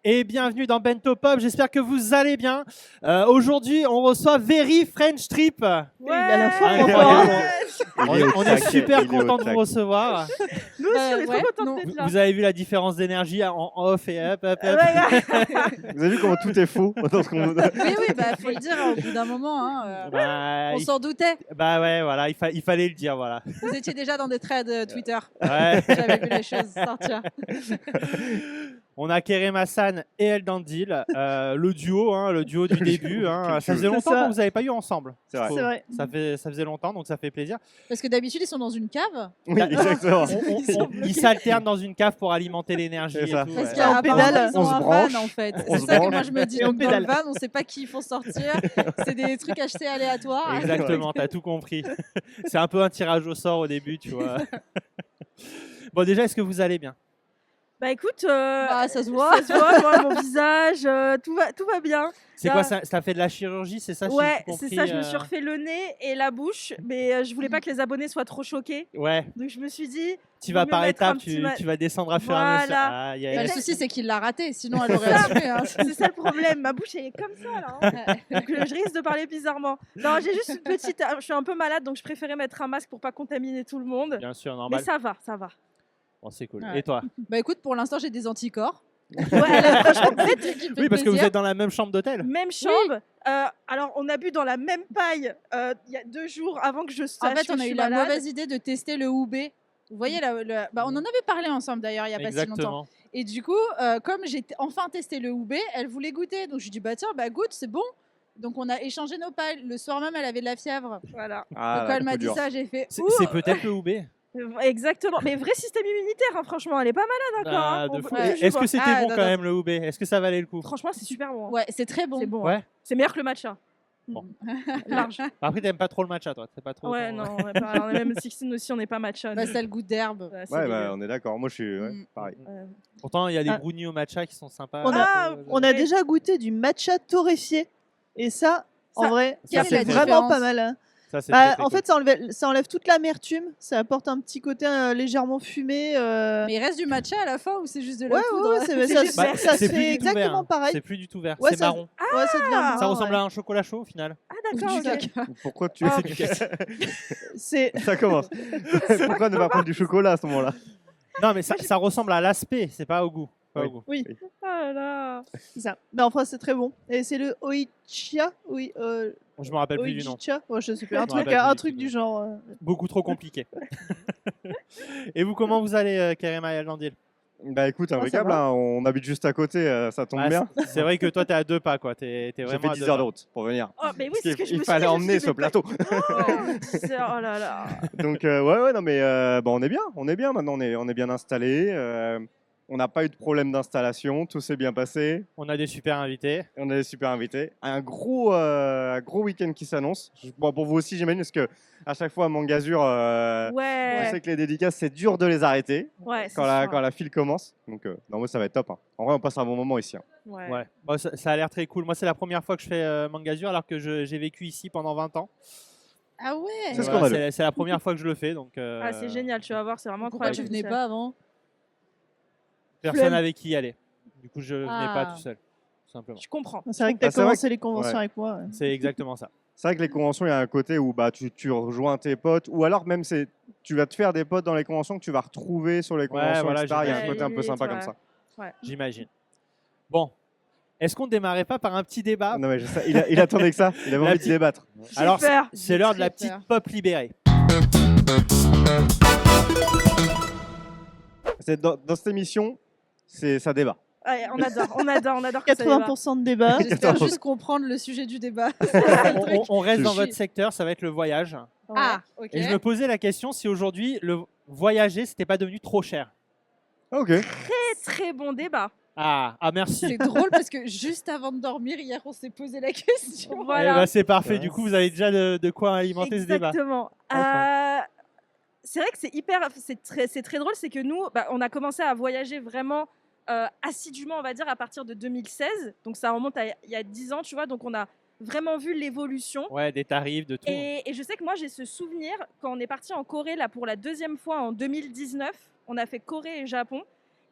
et bienvenue dans Bento Pop. J'espère que vous allez bien. Aujourd'hui, on reçoit Very French Trip. Ouais, il a la forme. On est super content de vous recevoir. Nous aussi, on est trop contents d'être là. Vous avez vu la différence d'énergie en off et hop. Vous avez vu comment tout est faux dans ce qu'on... Oui, bah faut le dire au bout d'un moment. On s'en doutait. Bah ouais, voilà, il fallait le dire, voilà. Vous étiez déjà dans des threads Twitter. Ouais. J'avais vu les choses sortir. On a Kerem Hassan et El Dandil, le duo du début. Ça faisait longtemps que vous n'avez pas eu ensemble. C'est vrai. Ça faisait longtemps, donc ça fait plaisir. Parce que d'habitude, ils sont dans une cave. Oui, exactement. Ils s'alternent dans une cave pour alimenter l'énergie. C'est ça. Et tout, Parce ouais. qu'à pédale, ils ont on se un branche, van en fait. on C'est se ça que branche. moi je me dis. Et on Donc, dans le pédale. van, on ne sait pas qui ils font sortir. C'est des trucs achetés aléatoires. Exactement, t'as tout compris. C'est un peu un tirage au sort au début, tu vois. Bon, déjà, est-ce que vous allez bien? Bah écoute, Bah, ça se voit. ça se voit, je vois mon visage, tout va bien. C'est Là- quoi ça fait de la chirurgie, c'est ça? si Ouais, j'ai tout c'est compris, ça, je me suis refait le nez et la bouche, mais je voulais pas que les abonnés soient trop choqués. Ouais, Donc je me suis dit, tu vaut vas mieux par mettre un étapes, petit tu vas descendre à fur et à mesure. Voilà. Aïe, Bah, aïe, le aïe. souci, c'est qu'il l'a raté. Sinon, elle aurait assumé. Hein. c'est ça le problème, ma bouche elle est comme ça là. Hein. Donc je risque de parler bizarrement. Non, j'ai juste une petite, je suis un peu malade donc je préférais mettre un masque pour pas contaminer tout le monde. Bien sûr, Mais normal. ça va. Bon, c'est cool. Ouais. Et toi? Bah écoute, pour l'instant, j'ai des anticorps. Ouais, franchement, C'est le truc qui me fait Oui, parce que vous plaisir. êtes dans la même chambre d'hôtel. même chambre. Alors, on a bu dans la même paille il y a 2 jours avant que je sache En fait, que on je a suis eu la malade. mauvaise idée de tester le Houbé. Vous voyez, bah, on en avait parlé ensemble d'ailleurs il n'y a pas si longtemps. Exactement. Et du coup, comme j'ai enfin testé le Houbé, elle voulait goûter. Donc je lui ai dit, bah tiens, bah goûte, c'est bon. Donc on a échangé nos pailles. Le soir même, elle avait de la fièvre. Voilà, Donc quand elle m'a dit dur. ça, j'ai fait C'est ouh. c'est peut-être le Houbé. exactement. Mais vrai système immunitaire, hein, franchement, elle est pas malade encore. Ah, hein. de On fou. peut- Ouais, je Est-ce vois. que c'était Ah, bon non, quand non. même le Houbé? Est-ce que ça valait le coup? Franchement, c'est super bon. hein. Ouais, c'est très bon. C'est bon. Ouais. hein. C'est meilleur que le matcha. Bon. Large. Après, t'aimes pas trop le matcha, toi. C'est pas trop. Ouais, ton- non, on est même 16 aussi, on n'est pas matcha. Bah, nous. ça a le goût d'herbe. Ouais, c'est Ouais, dégueu. bah, on est d'accord. Moi, je suis pareil. Pourtant, il y a des Ah. brownies au matcha qui sont sympas. On a- On a déjà goûté du matcha torréfié. Et ça, en Ça, vrai, quelle ça est la c'est vraiment différence pas mal. hein. Ça, c'est Bah, très, très en cool. fait, ça enlève toute l'amertume. Ça apporte un petit côté légèrement fumé. Mais il reste du matcha à la fin ou c'est juste de la Ouais, poudre ouais, C'est ça, juste ça, vert. ça c'est se plus fait du tout vert, exactement hein. pareil. C'est plus du tout vert. Ouais, c'est ça- marron. Ouais, ça devient marron, Ça ressemble ouais. à un chocolat chaud au final. Ah, ou d'accord. du ok. caca. Pourquoi tu... Ah. C'est Ça commence. Pourquoi ne pas prendre du chocolat à ce moment-là? Non, mais ça ressemble à l'aspect, c'est pas au goût. Pas Oui. au goût. oui, Ah là là. c'est ça. Mais enfin, c'est très bon. Et c'est le oichia, oui, Je me rappelle plus du nom. oichicha, ouais, je sais plus, Je un me truc, rappelle un plus truc du du tout. genre. Beaucoup trop compliqué. Et vous, comment vous allez, Kerema et Landil? Bah écoute, ça impeccable. va. hein, on habite juste à côté, ça tombe Ah, bien. c'est vrai que toi, t'es à 2 pas, quoi. T'es J'ai vraiment fait à 10 deux heures pas. de route pour venir. Oh, mais oui, Parce c'est ce que qu'il je me il suis fallait dit, je emmener me ce suis dit, plateau. Oh là là. Donc ouais, non mais bah, on est bien maintenant, on est bien installé. On n'a pas eu de problème d'installation, tout s'est bien passé. On a des super invités. On a des super invités. Un gros week-end qui s'annonce. Bon, pour vous aussi, j'imagine, parce que à chaque fois à Mangazur, je Ouais. sais que les dédicaces, c'est dur de les arrêter Ouais, c'est quand sûr. la file commence. Donc non, moi ça va être top. hein. En vrai, on passe un bon moment ici. hein. Ouais. Ouais. Bon, ça a l'air très cool. Moi, c'est la première fois que je fais Mangazur, alors que j'ai vécu ici pendant 20 ans. Ah ouais. C'est ce Voilà, qu'on a vu. c'est la première fois que je le fais. Donc, Ah, c'est génial, tu vas voir, c'est vraiment Pourquoi incroyable. tu venais pas avant? Personne Flemme. avec qui y aller. Du coup, je venais pas Ah. tout seul. Tout simplement. Je comprends. C'est vrai que t'as Ah, c'est vrai commencé les conventions ouais. avec moi. ouais. C'est exactement ça. C'est vrai que les conventions, il y a un côté où bah, tu rejoins tes potes, ou alors même tu vas te faire des potes dans les conventions que tu vas retrouver sur les conventions, voilà, etc. Il y a un j'imagine. côté un peu sympa Ouais. comme ça. J'imagine. Bon. Est-ce qu'on ne démarrait pas par un petit débat? Non, mais il attendait que ça, il avait La envie de petite- débattre. J'ai Alors, peur. c'est l'heure de la J'ai petite peur. pop libérée. Dans cette émission, ça débat. Ouais, on adore que ça débat. 80% de débat. J'espère juste comprendre le sujet du débat. On reste dans Je votre suis- secteur, ça va être le voyage. Ah, ok. Et je me posais la question si aujourd'hui, le voyager, c'était pas devenu trop cher. Ok. Très bon débat. Ah, merci. C'est drôle parce que juste avant de dormir, hier, on s'est posé la question. Eh Voilà. ben, c'est parfait. Du coup, vous avez déjà de quoi alimenter ce débat. Exactement. Enfin. C'est vrai que c'est très drôle, c'est que nous, on a commencé à voyager vraiment assidûment, on va dire, à partir de 2016. Donc ça remonte à il y a 10 ans, tu vois. Donc on a vraiment vu l'évolution. Ouais, des tarifs, de tout. Et je sais que moi, j'ai ce souvenir quand on est parti en Corée là pour la 2e fois en 2019. On a fait Corée et Japon.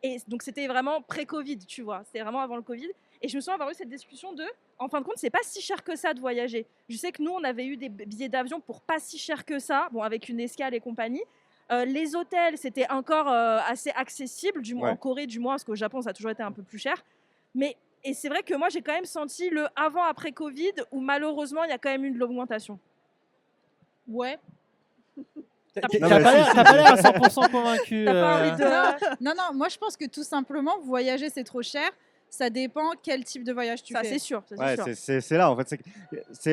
Et donc c'était vraiment pré-Covid, tu vois. C'était vraiment avant le Covid. Et je me souviens avoir eu cette discussion de, en fin de compte, c'est pas si cher que ça de voyager. Je sais que nous, on avait eu des billets d'avion pour pas si cher que ça, bon, avec une escale et compagnie. Les hôtels, c'était encore assez accessible, du moins Ouais. en Corée, du moins, parce qu'au Japon, ça a toujours été un peu plus cher. Et c'est vrai que moi, j'ai quand même senti le avant-après Covid, où malheureusement, il y a quand même eu de l'augmentation. Ouais. T'as Non, t'as mais pas si, l'air si. t'as pas l'air à 100% convaincu. T'as pas envie de... Non, moi je pense que tout simplement, voyager c'est trop cher. Ça dépend quel type de voyage tu Ça, fais. c'est sûr. Ça, c'est Ouais, sûr. c'est là en fait.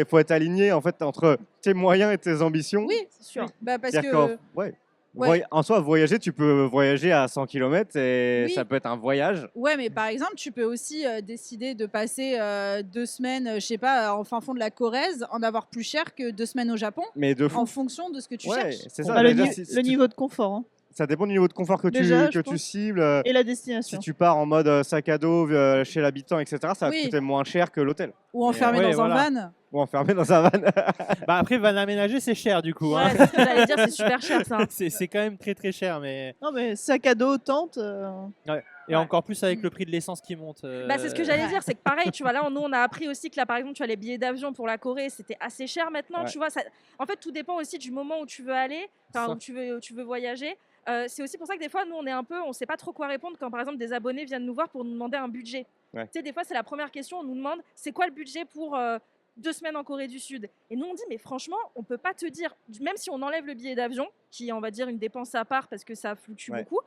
Faut être aligné en fait entre tes moyens et tes ambitions. Oui, C'est sûr. bah parce C'est-à-dire que ouais. Ouais. En soi, voyager, tu peux voyager à 100 km et Oui. ça peut être un voyage. ouais, mais par exemple, tu peux aussi décider de passer 2 semaines, je sais pas, en fin fond de la Corrèze, en avoir plus cher que 2 semaines au Japon, Mais de fou. en fonction de ce que tu Ouais, cherches. c'est ça. Ah, le, Déjà, ni- le niveau de confort hein. ça dépend du niveau de confort que Déjà, je tu pense. cibles. Et la Si destination. tu pars en mode sac à dos chez l'habitant, etc., ça va te Oui. coûter moins cher que l'hôtel. Ou enfermé ouais, dans voilà. un van. Ou enfermé dans un van. Bah après, van aménagé, c'est cher du coup. Ouais, Hein. c'est ce que j'allais dire, c'est super cher ça. C'est quand même très très cher. Mais... Non, mais sac à dos, tente. Et Ouais. encore plus avec le prix de l'essence qui monte. Bah, c'est ce que j'allais Ouais. dire, c'est que pareil, tu vois, là, nous, on a appris aussi que là, par exemple, tu as les billets d'avion pour la Corée, c'était assez cher maintenant, Ouais. tu vois. En fait, tout dépend aussi du moment où tu veux aller, Ça. où tu veux voyager. C'est aussi pour ça que des fois, nous, on sait pas trop quoi répondre quand, par exemple, des abonnés viennent nous voir pour nous demander un budget. Ouais. Tu sais, des fois, c'est la première question, on nous demande, c'est quoi le budget pour 2 semaines en Corée du Sud? Et nous, on dit, mais franchement, on peut pas te dire, même si on enlève le billet d'avion, qui est, on va dire, une dépense à part parce que ça fluctue Ouais. beaucoup,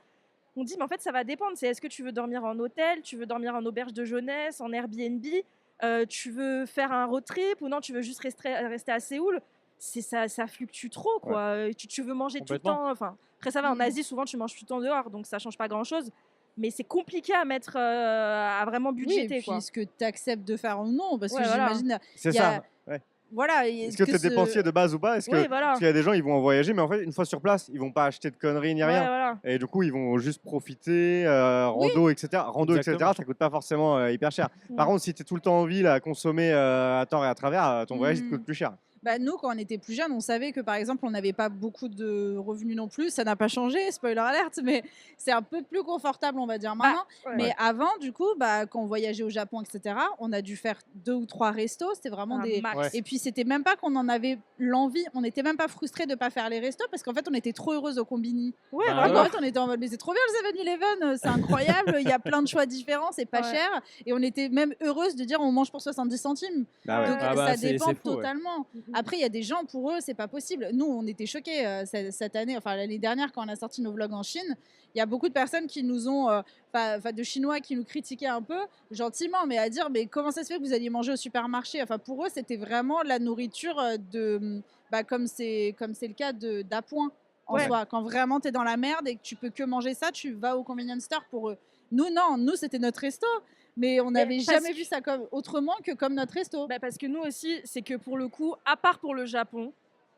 on dit, mais en fait, ça va dépendre. C'est est-ce que tu veux dormir en hôtel, tu veux dormir en auberge de jeunesse, en Airbnb, tu veux faire un road trip ou non, tu veux juste rester à Séoul. Ça fluctue trop, quoi. Tu veux manger tout le Complètement. temps. Enfin, après, ça va, en Mhm. Asie, souvent, tu manges tout le temps dehors, donc ça change pas grand-chose. Mais c'est compliqué à mettre, à vraiment Oui, et budgéter, puis quoi. ce que tu acceptes de faire ou non, parce Ouais, que voilà. j'imagine, C'est il y a- ça. Ouais. voilà. Est-ce que tu es dépensier de base ou pas? Est-ce que Oui, voilà. Parce qu'il y a des gens, ils vont en voyager, mais en fait, une fois sur place, ils vont pas acheter de conneries ni Ouais, rien. voilà. Et du coup, ils vont juste profiter, rando, etc. Rando, etc., Exactement. ça coûte pas forcément hyper cher. Par Ouais. contre, si tu es tout le temps en ville à consommer à tort et à travers, ton voyage, il te Mhm. coûte plus cher. Bah, nous, quand on était plus jeunes, on savait que par exemple, on n'avait pas beaucoup de revenus non plus. Ça n'a pas changé, spoiler alert, mais c'est un peu plus confortable, on va dire maintenant. Ouais. Mais avant, du coup, bah, quand on voyageait au Japon, etc., on a dû faire 2 ou 3 restos. C'était vraiment Un des. max. Ouais. Et puis, c'était même pas qu'on en avait l'envie. On n'était même pas frustrés de ne pas faire les restos parce qu'en fait, on était trop heureuse au Combini. Ouais, Bah, vraiment. En fait, on était en mode, mais c'est trop bien le 7-Eleven, c'est incroyable, il y a plein de choix différents, c'est pas Ouais. cher. Et on était même heureuse de dire on mange pour 70 centimes. Bah ouais. Donc Ah bah, ça c'est dépend fou, ouais. totalement. Après, il y a des gens, pour eux, c'est pas possible. Nous, on était choqués cette année, enfin l'année dernière, quand on a sorti nos vlogs en Chine. Il y a beaucoup de personnes qui nous ont, de Chinois qui nous critiquaient un peu, gentiment, mais à dire, mais comment ça se fait que vous alliez manger au supermarché? Enfin, pour eux, c'était vraiment la nourriture comme c'est le cas d'appoint en Ouais. soi. Quand vraiment tu es dans la merde et que tu peux que manger ça, tu vas au convenience store pour eux. Nous, non, nous, c'était notre resto. Mais on n'avait parce jamais que- vu ça autrement que comme notre resto. Bah, parce que nous aussi, c'est que pour le coup, à part pour le Japon,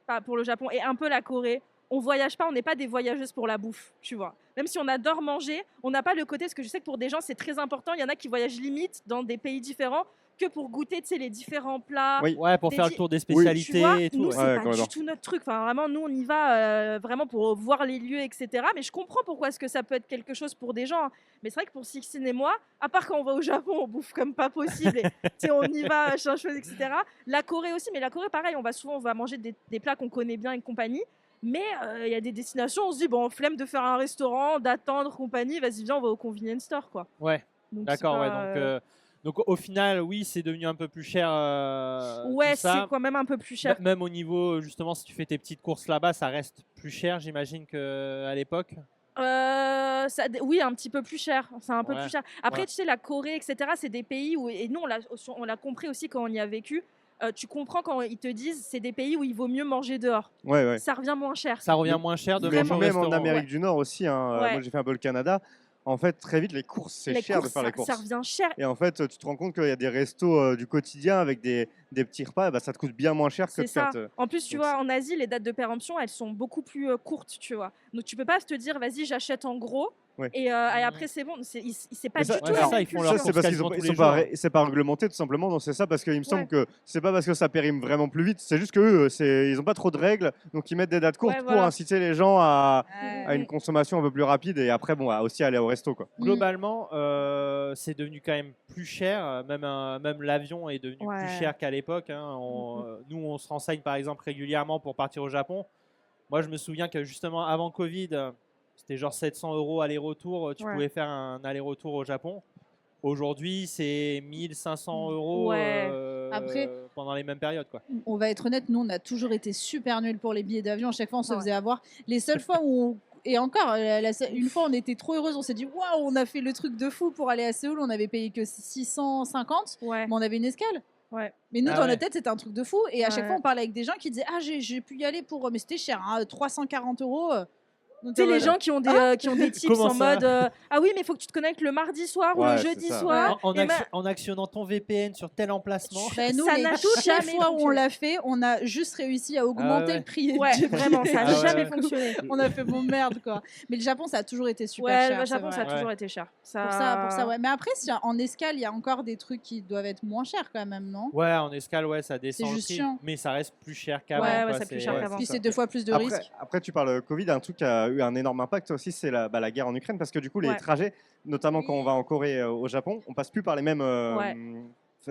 pas pour le Japon et un peu la Corée, on voyage pas, on n'est pas des voyageuses pour la bouffe, tu vois. Même si on adore manger, on n'a pas le côté, parce que je sais que pour des gens c'est très important, il y en a qui voyagent limite dans des pays différents que pour goûter, tu sais, les différents plats. Oui. Ouais, pour Des faire le di- tour des Tu spécialités vois, et tout. nous ouais. c'est Ouais, pas complètement. du tout notre truc. Enfin, vraiment, nous on y va vraiment pour voir les lieux, etc. Mais je comprends pourquoi est-ce que ça peut être quelque chose pour des gens. Hein. Mais c'est vrai que pour Sixtine et moi, à part quand on va au Japon, on bouffe comme pas possible. Et, tu sais, on y va, change chose, etc. La Corée aussi, mais la Corée, pareil, on va manger des plats qu'on connaît bien et compagnie. Mais il y a des destinations, on se dit, bon, flemme de faire un restaurant, d'attendre, compagnie, vas-y, viens, on va au convenience store, quoi. Ouais, Donc, d'accord. c'est Ouais, pas, donc au final, oui, c'est devenu un peu plus cher. ouais, tout ça. c'est quand même un peu plus cher. Même au niveau, justement, si tu fais tes petites courses là-bas, ça reste plus cher, j'imagine, qu'à l'époque. Oui, un petit peu plus cher. C'est un peu Ouais. plus cher. Après, Ouais. tu sais, la Corée, etc., c'est des pays où, et nous, on l'a compris aussi quand on y a vécu. Tu comprends quand ils te disent, c'est des pays où il vaut mieux manger dehors. Ouais, ouais. Ça revient moins cher. Ça revient moins cher de Mais manger au même en restaurant. Amérique Ouais. du Nord aussi, hein, Ouais. moi j'ai fait un peu le Canada. En fait, très vite, les courses, c'est Les cher de courses, faire les ça courses. revient cher. Et en fait, tu te rends compte qu'il y a des restos du quotidien avec des petits repas, bah, ça te coûte bien moins cher que C'est de faire. ça. En plus, tu donc vois, en Asie, les dates de péremption, elles sont beaucoup plus courtes, tu vois. Donc, tu peux pas te dire, vas-y, j'achète en gros. Ouais. Et après, c'est bon. C'est pas Mais du ça, tout ouais, la c'est même ça, ils font culture. leur c'est parce qu'ils quasiment ont, tous les jours. c'est pas réglementé tout simplement. Donc c'est ça parce qu'il me semble Ouais. que c'est pas parce que ça périme vraiment plus vite. C'est juste que ils ont pas trop de règles, donc ils mettent des dates courtes Ouais, pour voilà. inciter les gens à Ouais. une consommation un peu plus rapide et après bon à aussi aller au resto quoi. Globalement, c'est devenu quand même plus cher. Même l'avion est devenu Ouais. plus cher qu'à l'époque. Hein. Nous, on se renseigne par exemple régulièrement pour partir au Japon. Moi, je me souviens que justement avant Covid, c'était genre 700 € aller-retour. Tu Ouais. pouvais faire un aller-retour au Japon. Aujourd'hui, c'est 1500 € Ouais. Après- pendant les mêmes périodes. Quoi. On va être honnête, nous, on a toujours été super nuls pour les billets d'avion. À chaque fois, on se Ouais. faisait avoir. Les seules fois où. Et encore, une fois, on était trop heureuse. On s'est dit, waouh, on a fait le truc de fou pour aller à Séoul. On avait payé que 650, Ouais. mais on avait une escale. Ouais. Mais nous, Ah dans ouais. notre tête, c'était un truc de fou. Et à chaque Ouais. fois, on parlait avec des gens qui disaient, ah, j'ai pu y aller pour. Mais c'était cher, hein, 340 €. Donc, Tu sais, les voilà. gens qui ont des tips Comment en ça mode ah oui, mais il faut que tu te connectes le mardi soir ou Ouais, le c'est jeudi ça. soir. En, Et ben, en actionnant ton VPN sur tel emplacement. Ben, nous, Ça n'a chaque jamais fois où on fonctionné. l'a fait, on a juste réussi à augmenter ouais. le prix. Ouais, du vraiment, ça billet. a Ah ouais, jamais ouais. fonctionné. On a fait bon merde, quoi. Mais le Japon, ça a toujours été super Ouais, cher. le c'est Japon, ça a vrai. toujours Ouais. été cher. Pour ça, ouais. Mais après, si en escale, il y a encore des trucs qui doivent être moins chers quand même, non? Ouais, en escale, ouais, ça descend C'est le juste prix, chiant. mais ça reste plus cher qu'avant. Ouais, quoi, c'est plus cher qu'avant. Puis ça. c'est 2 fois plus de Après, risques. après, tu parles Covid, un truc qui a eu un énorme impact aussi, c'est la guerre en Ukraine, parce que du coup, les Ouais. trajets, notamment quand on va en Corée, au Japon, on passe plus par les mêmes. Ouais.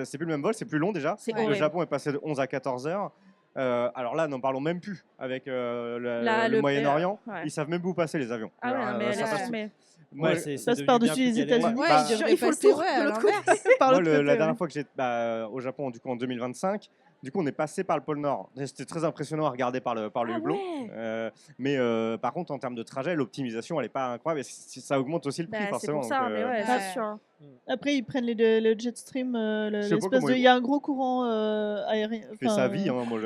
C'est plus le même vol, c'est plus long déjà. C'est Le horrible. Japon est passé de 11 à 14 heures. Alors là, n'en parlons même plus avec Là, le Moyen-Orient. ouais. Ils savent même plus où passer les avions. Ah ouais, non, mais Ça laisse passe- tomber. Moi, Ouais, c'est passe devenu par-dessus bien plus les galère. États-Unis. Ouais, bah, ils devraient il faut le passer, tour ouais, de à l'autre l'inverse. côté. Par Moi, l'autre côté, la ouais. dernière fois que j'étais au Japon, du coup en 2025, du coup on est passé par le pôle Nord. C'était très impressionnant à regarder par le Ah hublot. ouais. Mais par contre, en termes de trajet, l'optimisation, elle n'est pas incroyable. Et ça augmente aussi le prix, Bah, c'est forcément. pour ça, donc, mais ouais, Ouais. c'est sûr. hein. Après, ils prennent le Jetstream, Je sais pas l'espèce comment de. ils- Il y a un gros courant aérien. il fait sa vie. Hein, moi,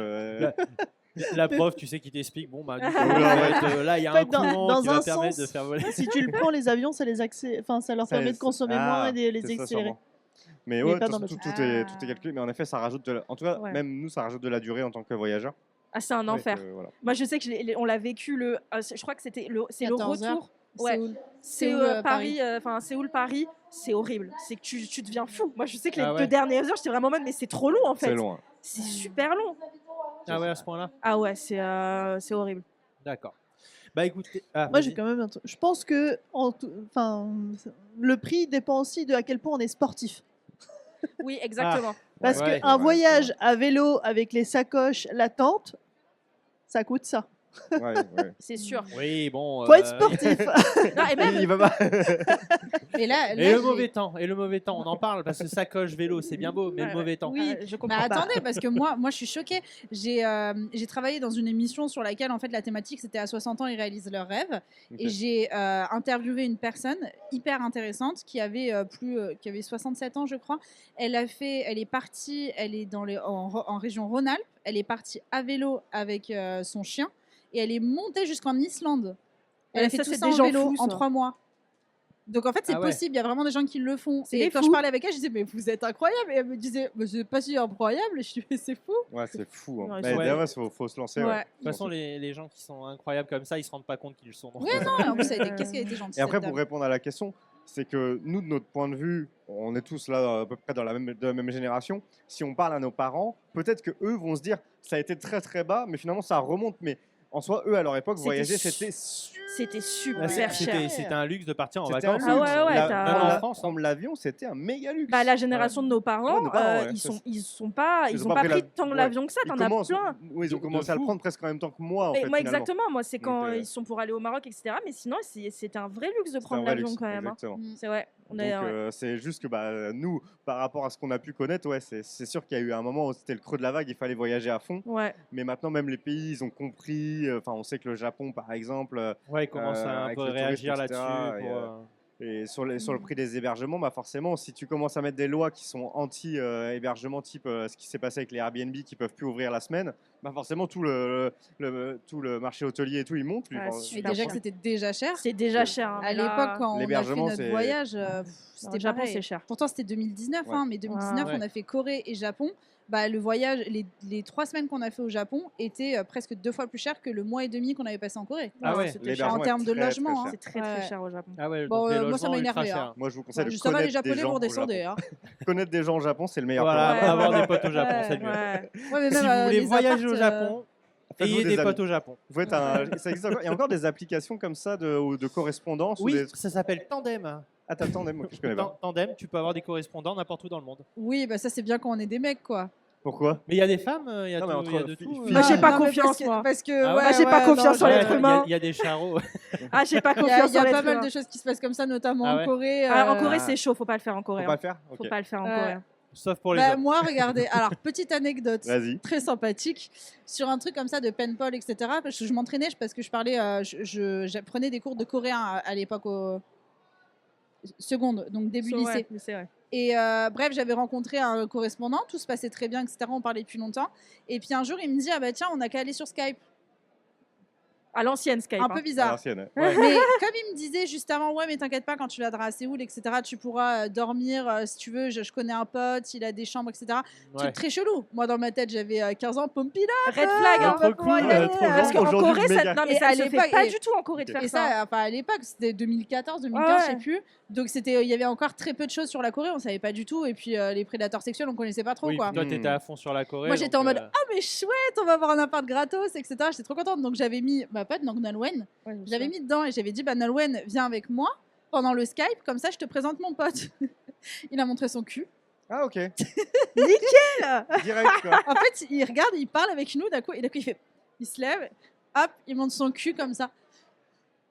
La prof, tu sais, qui t'explique, bon, bah, du coup, Ouais, là, il y a En fait, un courant dans qui va un permettre sens, de faire voler. Si tu le prends, les avions, ça leur permet de consommer moins et de les c'est ça, accélérer. sûrement. Mais Mais ouais, pas tout, dans le- tout est calculé. Mais en effet, ça rajoute en tout cas, Ouais. même nous, ça rajoute de la durée en tant que voyageur. Ah, c'est un enfer. Voilà. Moi, je sais que on l'a vécu je crois que c'est le 14 heures. retour. Ouais. Séoul. C'est Séoul, Paris, Séoul-Paris, c'est horrible. C'est que tu deviens fou. Moi, je sais que les Ah ouais. 2 dernières heures, j'étais vraiment en mode, mais c'est trop long en fait. C'est long. Hein. C'est super long. Ah ouais, à ce point-là. Ah ouais, c'est horrible. D'accord. Bah écoutez. Ah, Moi, j'ai vas-y. quand même un truc. Je pense que le prix dépend aussi de à quel point on est sportif. Oui, exactement. Parce Ouais, qu'un ouais, voyage à vélo avec les sacoches, la tente, ça coûte ça. Ouais, ouais. C'est sûr. Oui, bon. Faut être sportif. Non, et même, Il va pas. Et là, Et là, le mauvais temps, on en parle parce que sacoche, vélo, c'est bien beau, mais Ouais, le mauvais temps. Oui, je Mais comprends pas. attendez, parce que moi, je suis choquée. J'ai travaillé dans une émission sur laquelle en fait la thématique c'était à 60 ans ils réalisent leurs rêves. Ok. Et j'ai interviewé une personne hyper intéressante qui avait qui avait 67 ans je crois. Elle est partie, elle est en région Rhône-Alpes. Elle est partie à vélo avec son chien et elle est montée jusqu'en Islande. Elle Ouais, a fait ça, tout c'est ça des en gens vélo fous, en ça. 3 mois. Donc en fait c'est Ah ouais. possible, il y a vraiment des gens qui le font. C'est Et des quand fous. je parlais avec elle, je disais mais vous êtes incroyable et elle me disait mais c'est pas si incroyable. Et je dis mais c'est fou. Ouais, c'est fou. Hein. Ouais, Mais ouais. d'ailleurs, faut se lancer. Ouais. Ouais. De toute façon, les gens qui sont incroyables comme ça, ils se rendent pas compte qu'ils le sont. Ouais, non, en plus, qu'est-ce qu'elle était gentille. Et après, cette pour dame. répondre à la question, c'est que nous, de notre point de vue, on est tous là à peu près de la même génération. Si on parle à nos parents, peut-être que eux vont se dire ça a été très très bas, mais finalement ça remonte. Mais en soi, eux à leur époque, C'était voyager, su- c'était C'était super Là, cher. C'était un luxe de partir en c'était un vacances. luxe. Ah ouais, ouais, t'as- Même en La- France. hein. Prendre l'avion, c'était un méga luxe. Bah, la génération de nos parents, Ouais, nos parents, ouais, ils sont pas pris tant ouais. l'avion que ça. Ils T'en as commencent- plein. Oui, ils ont De commencé à le fou. prendre presque en même temps que moi. En Mais fait, moi, finalement. exactement. Moi, c'est quand Donc, ils sont pour aller au Maroc, etc. Mais sinon, c'était un vrai luxe de C'est un prendre vrai l'avion luxe, quand même. hein. exactement. Mm. C'est vrai. On Donc, est, ouais. c'est juste que nous, par rapport à ce qu'on a pu connaître, ouais, c'est sûr qu'il y a eu un moment où c'était le creux de la vague, il fallait voyager à fond. Ouais. Mais maintenant, même les pays, ils ont compris. Enfin, on sait que le Japon, par exemple, Ouais, ils commencent à un avec peu le tourisme, réagir etc., là-dessus. et, pour, et sur le prix des hébergements, bah forcément, si tu commences à mettre des lois qui sont anti-hébergement, type ce qui s'est passé avec les Airbnb qui peuvent plus ouvrir la semaine, bah forcément tout le marché hôtelier et tout, il monte. Ah, Et super déjà cher. que c'était déjà cher. C'est déjà cher. hein, À mais là, l'époque, quand on a fait l'hébergement, notre c'est- voyage, le c'était Japon, pareil. c'est cher. Pourtant, c'était 2019, Ouais. hein, mais 2019, Ouais. on a fait Corée et Japon. bah, le voyage, les 3 semaines qu'on a fait au Japon étaient presque 2 fois plus cher que le mois et demi qu'on avait passé en Corée. Ah ouais, c'était l'hébergement En termes est de très, logement, très hein. cher. C'est très très Ouais. cher au Japon. Ah ouais, Bon, donc les moi, ça logements m'a ultra énervé, chers. hein. Moi, je vous conseille de Ça va, les connaître Japonais des gens vont au descendre. Japon. Hein. Connaître des gens au Japon, c'est le meilleur Voilà, plan. avoir des potes au Japon, Ouais. c'est le mieux. Ouais. Ouais, mais Si même, vous voulez les voyager au apparts, Japon, Faites-vous ayez des amis. potes au Japon. Vous faites ça existe encore. Il y a encore des applications comme ça de correspondance ou Oui, des... ça s'appelle Tandem. Ah, t'attends, moi, que je connais pas. Tandem, tu peux avoir des correspondants n'importe où dans le monde. Oui, bah ça c'est bien quand on est des mecs, quoi. Pourquoi? Mais il y a des femmes, il y a, Non, mais tout, il y a entre de filles- tout. filles- Moi, j'ai pas Non, mais confiance, parce que, moi. Parce que, Ah ouais Moi, j'ai pas confiance non, en Ouais, l'être humain. Il y a des charros. Ah, j'ai pas Il y a, confiance il y a en pas l'être mal humain. de choses qui se passent comme ça, notamment Ah en ouais. Corée. Ah, en Corée, Ah. c'est chaud, faut pas le faire en Faut Corée. pas hein. le faire? Faut Ok. pas le faire en Ouais. Corée. Sauf pour les Bah, hommes. moi, regardez, alors petite anecdote Vas-y. très sympathique sur un truc comme ça de paintball, etc. Parce que je m'entraînais parce que je parlais, j'apprenais des cours de coréen à l'époque au seconde, donc début lycée. Ouais, lycée, ouais. Et bref, j'avais rencontré un correspondant, tout se passait très bien, etc. On parlait depuis longtemps. Et puis un jour, il me dit, ah bah tiens, on a qu'à aller sur Skype. À l'ancienne Skype. Un hein. peu À bizarre. l'ancienne. Ouais. Mais comme il me disait juste avant, ouais, mais t'inquiète pas, quand tu viendras à Séoul, etc., tu pourras dormir si tu veux. Je connais un pote, il a des chambres, etc. Ouais. Truc très chelou. Moi, dans ma tête, j'avais 15 ans, Pompila. Red flag, hein. Trop cool, trop Parce gentil. qu'en Aujourd'hui, Corée, ça, méga. non, mais Et ça à ne se fait l'époque- pas et- du tout en Corée de faire Et ça. ça, enfin, à l'époque, c'était 2014, 2015, Ouais, je sais ouais. plus. Donc, il y avait encore très peu de choses sur la Corée, on savait pas du tout. Et puis, les prédateurs sexuels, on connaissait pas trop, Oui, quoi. puis toi, t'étais à fond sur la Corée. Moi, j'étais donc, en mode, ah, mais chouette, on va avoir un appart gratos, etc. J'étais trop contente. Donc, j'avais mis ma pote, donc Nolwenn, Ouais, je j'avais sais. mis dedans et j'avais dit, bah, Nolwenn, viens avec moi pendant le Skype, comme ça, je te présente mon pote. Il a montré son cul. Ah, ok. Nickel. Direct, quoi. En fait, il regarde, il parle avec nous, d'un coup, il se lève, hop, il monte son cul comme ça.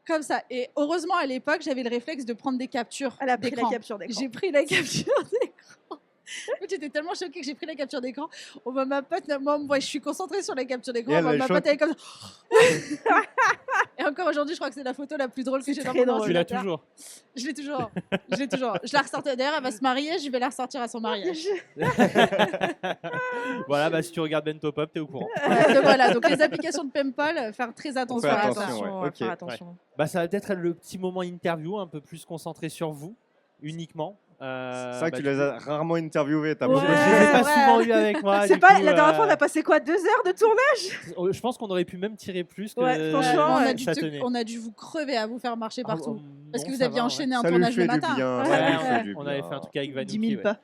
Comme ça. Et heureusement, à l'époque, j'avais le réflexe de prendre des captures. Elle a pris la d'écran. capture d'écran. J'ai pris la capture d'écran. En fait, j'étais tellement choquée que j'ai pris la capture d'écran. On voit ma pote, moi, je suis concentrée sur la capture d'écran. Et elle, On voit elle ma est pote, elle est comme ça. Et encore aujourd'hui, je crois que c'est la photo la plus drôle que j'ai dans très mon drôle. Tu l'as ordinateur. toujours. Je l'ai toujours. Je l'ai toujours. Je la ressortais. D'ailleurs, elle va se marier. Je vais la ressortir à son mariage. Voilà, bah si tu regardes Bento Pop, t'es au courant. Donc voilà. Donc les applications de Paypal, faire très attention fait à attention, ça. ouais. on va Ok. faire attention. Bah ça va peut-être être le petit moment interview, un peu plus concentré sur vous, uniquement. C'est vrai Bah, que tu du les as rarement interviewés. T'as Ouais. beaucoup Je les ai pas Ouais. souvent eu avec moi. C'est du pas coup, la dernière fois, on a passé quoi, 2 heures de tournage? Je pense qu'on aurait pu même tirer plus que Ouais, franchement, on, ouais, a dû ça tenait. on a dû vous crever à vous faire marcher Ah, partout. Parce que non, vous ça aviez va, enchaîné un Ça lui tournage fait le du matin. bien. Ouais, Ça lui Ouais, fait du on avait bien. fait un truc avec 10 Vanuki. 000 pas.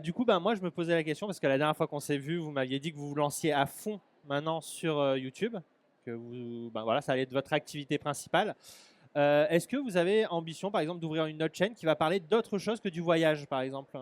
Du coup, bah, moi, je me posais la question parce que la dernière fois qu'on s'est vu, vous m'aviez dit que vous vous lanciez à fond maintenant sur YouTube, que vous, bah, voilà, ça allait être votre activité principale. Est-ce que vous avez ambition, par exemple, d'ouvrir une autre chaîne qui va parler d'autre chose que du voyage, par exemple,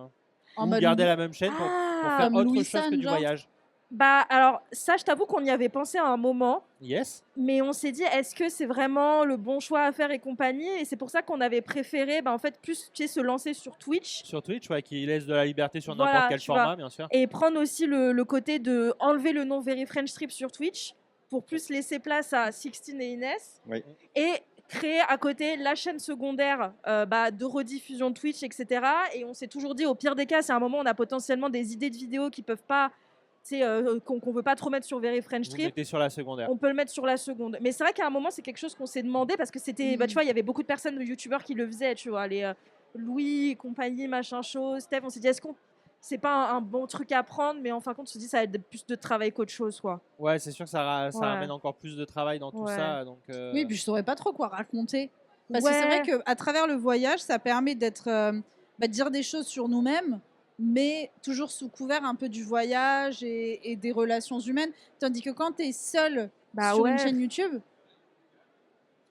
En ou mode garder la même chaîne pour Ah, faire comme autre Louis chose que San, du genre voyage? bah alors ça, je t'avoue qu'on y avait pensé à un moment, Yes. mais on s'est dit est-ce que c'est vraiment le bon choix à faire et compagnie, et c'est pour ça qu'on avait préféré en fait plus se lancer sur Twitch Sur Twitch, ouais, qui laisse de la liberté sur Voilà, n'importe quel tu format, vois. bien sûr. et prendre aussi le côté de enlever le nom Very French Trip sur Twitch pour plus laisser place à Sixtine et Inès, Oui. et créer à côté la chaîne secondaire de rediffusion Twitch, etc. Et on s'est toujours dit, au pire des cas, c'est un moment où on a potentiellement des idées de vidéos qui peuvent pas, qu'on veut pas trop mettre sur Very French Vous Trip. mettez sur la secondaire. On peut le mettre sur la seconde. Mais c'est vrai qu'à un moment, c'est quelque chose qu'on s'est demandé parce que c'était, tu vois, il y avait beaucoup de personnes, de youtubeurs qui le faisaient, tu vois, les Louis, et compagnie, machin chose, Steph. On s'est dit, est-ce qu'on c'est pas un bon truc à prendre, mais en fin de compte, on se dit ça va être plus de travail qu'autre chose, quoi. Ouais, c'est sûr que ça Ouais. ramène encore plus de travail dans tout Ouais. ça. Donc, Oui, puis je saurais pas trop quoi raconter. Parce que c'est Ouais. vrai qu'à travers le voyage, ça permet d'être, de dire des choses sur nous-mêmes, mais toujours sous couvert un peu du voyage et des relations humaines. Tandis que quand tu es seul sur une chaîne YouTube,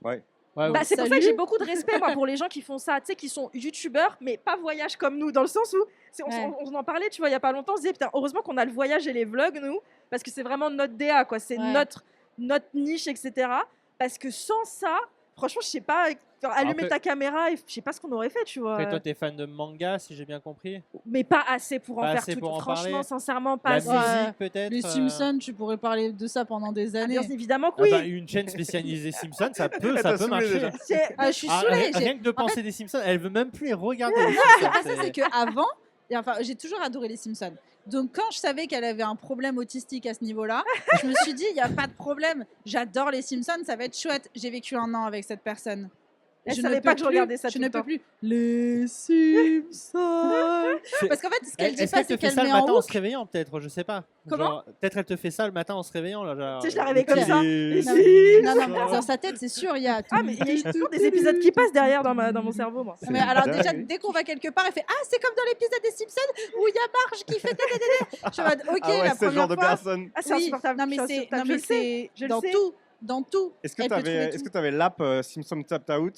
ouais, Bah, ouais. c'est pour ça que Salut. j'ai beaucoup de respect moi, pour les gens qui font ça, tu sais, qui sont youtubeurs, mais pas voyage comme nous, dans le sens où Ouais. on en parlait, tu vois, il y a pas longtemps, on se disait, putain, heureusement qu'on a le voyage et les vlogs, nous, parce que c'est vraiment notre DA, quoi, c'est Ouais. notre niche, etc. Parce que sans ça, franchement, je sais pas, allumer Après- ta caméra, et je sais pas ce qu'on aurait fait, tu vois. Après, toi, t'es fan de manga, si j'ai bien compris. Mais pas assez pour en Pas faire assez tout. pour en Franchement, parler. sincèrement, pas La assez. Ouais. musique, peut-être. les Simpsons, tu pourrais parler de ça pendant des années. Bien évidemment que Ah oui. bah, une chaîne spécialisée Simpsons, ça peut t'a saoulé marcher. déjà. Je suis Ah, saoulée. rien que de penser des Simpsons, elle veut même plus les regarder. les C'est Simpsons, pas ça, c'est- c'est qu'avant, j'ai toujours adoré les Simpsons. Donc quand je savais qu'elle avait un problème autistique à ce niveau-là, je me suis dit, il n'y a pas de problème. J'adore les Simpsons, ça va être chouette. J'ai vécu 1 an avec cette personne. Elle je savait ne pas peux que je plus, regardais ça je tout ne le peux temps. plus. Les Simpsons. Parce qu'en fait, ce qu'elle dit Est-ce pas, qu'elle c'est te fait qu'elle ça le met en matin en se hook. réveillant, peut-être? Je sais pas. Comment Genre, peut-être elle te fait ça le matin en se réveillant. Là, genre, Tu sais, je la réveille comme ok, ça. les Non, Si. non, dans sa tête, c'est sûr, il y a. Ah, mais il y a toujours des épisodes qui passent derrière dans mon cerveau, moi. C'est Mais alors dingue. déjà, dès qu'on va quelque part, elle fait ah c'est comme dans l'épisode des Simpsons où il y a Marge qui fait je suis en mode ok Ah ouais, la c'est le genre première de fois. personne. Ah, c'est Oui, insupportable. non mais c'est c'est insupportable. Je le sais. je le dans sais. tout. Est-ce que Elle tu peut trouver avais, tout. est-ce que tu avais l'app Simpson Tapped Out,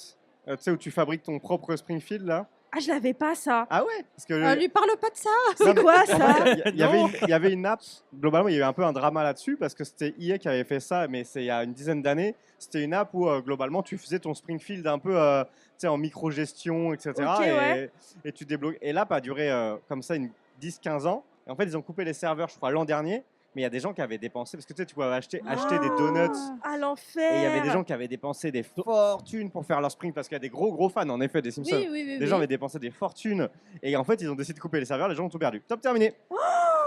tu sais, où tu fabriques ton propre Springfield là? Ah, je l'avais pas, ça. Ah ouais? Parce que Lui parle pas de ça. Non, mais quoi, en ça fait, Non. il y avait une app, globalement, il y avait un peu un drama là-dessus parce que c'était EA qui avait fait ça, mais c'est il y a une dizaine d'années. C'était une app où, globalement, tu faisais ton Springfield un peu tu sais, en micro-gestion, etc. Ok, ouais. Et tu débloques. Et l'app a duré comme ça 10-15 ans. Et en fait, ils ont coupé les serveurs, je crois, l'an dernier. Mais il y a des gens qui avaient dépensé, parce que tu sais, tu pouvais acheter des donuts. Ah, l'enfer. Et il y avait des gens qui avaient dépensé des fortunes pour faire leur Spring, parce qu'il y a des gros fans, en effet, des Simpsons. Oui. Les gens avaient dépensé des fortunes et en fait ils ont décidé de couper les serveurs, les gens ont tout perdu. Top terminé.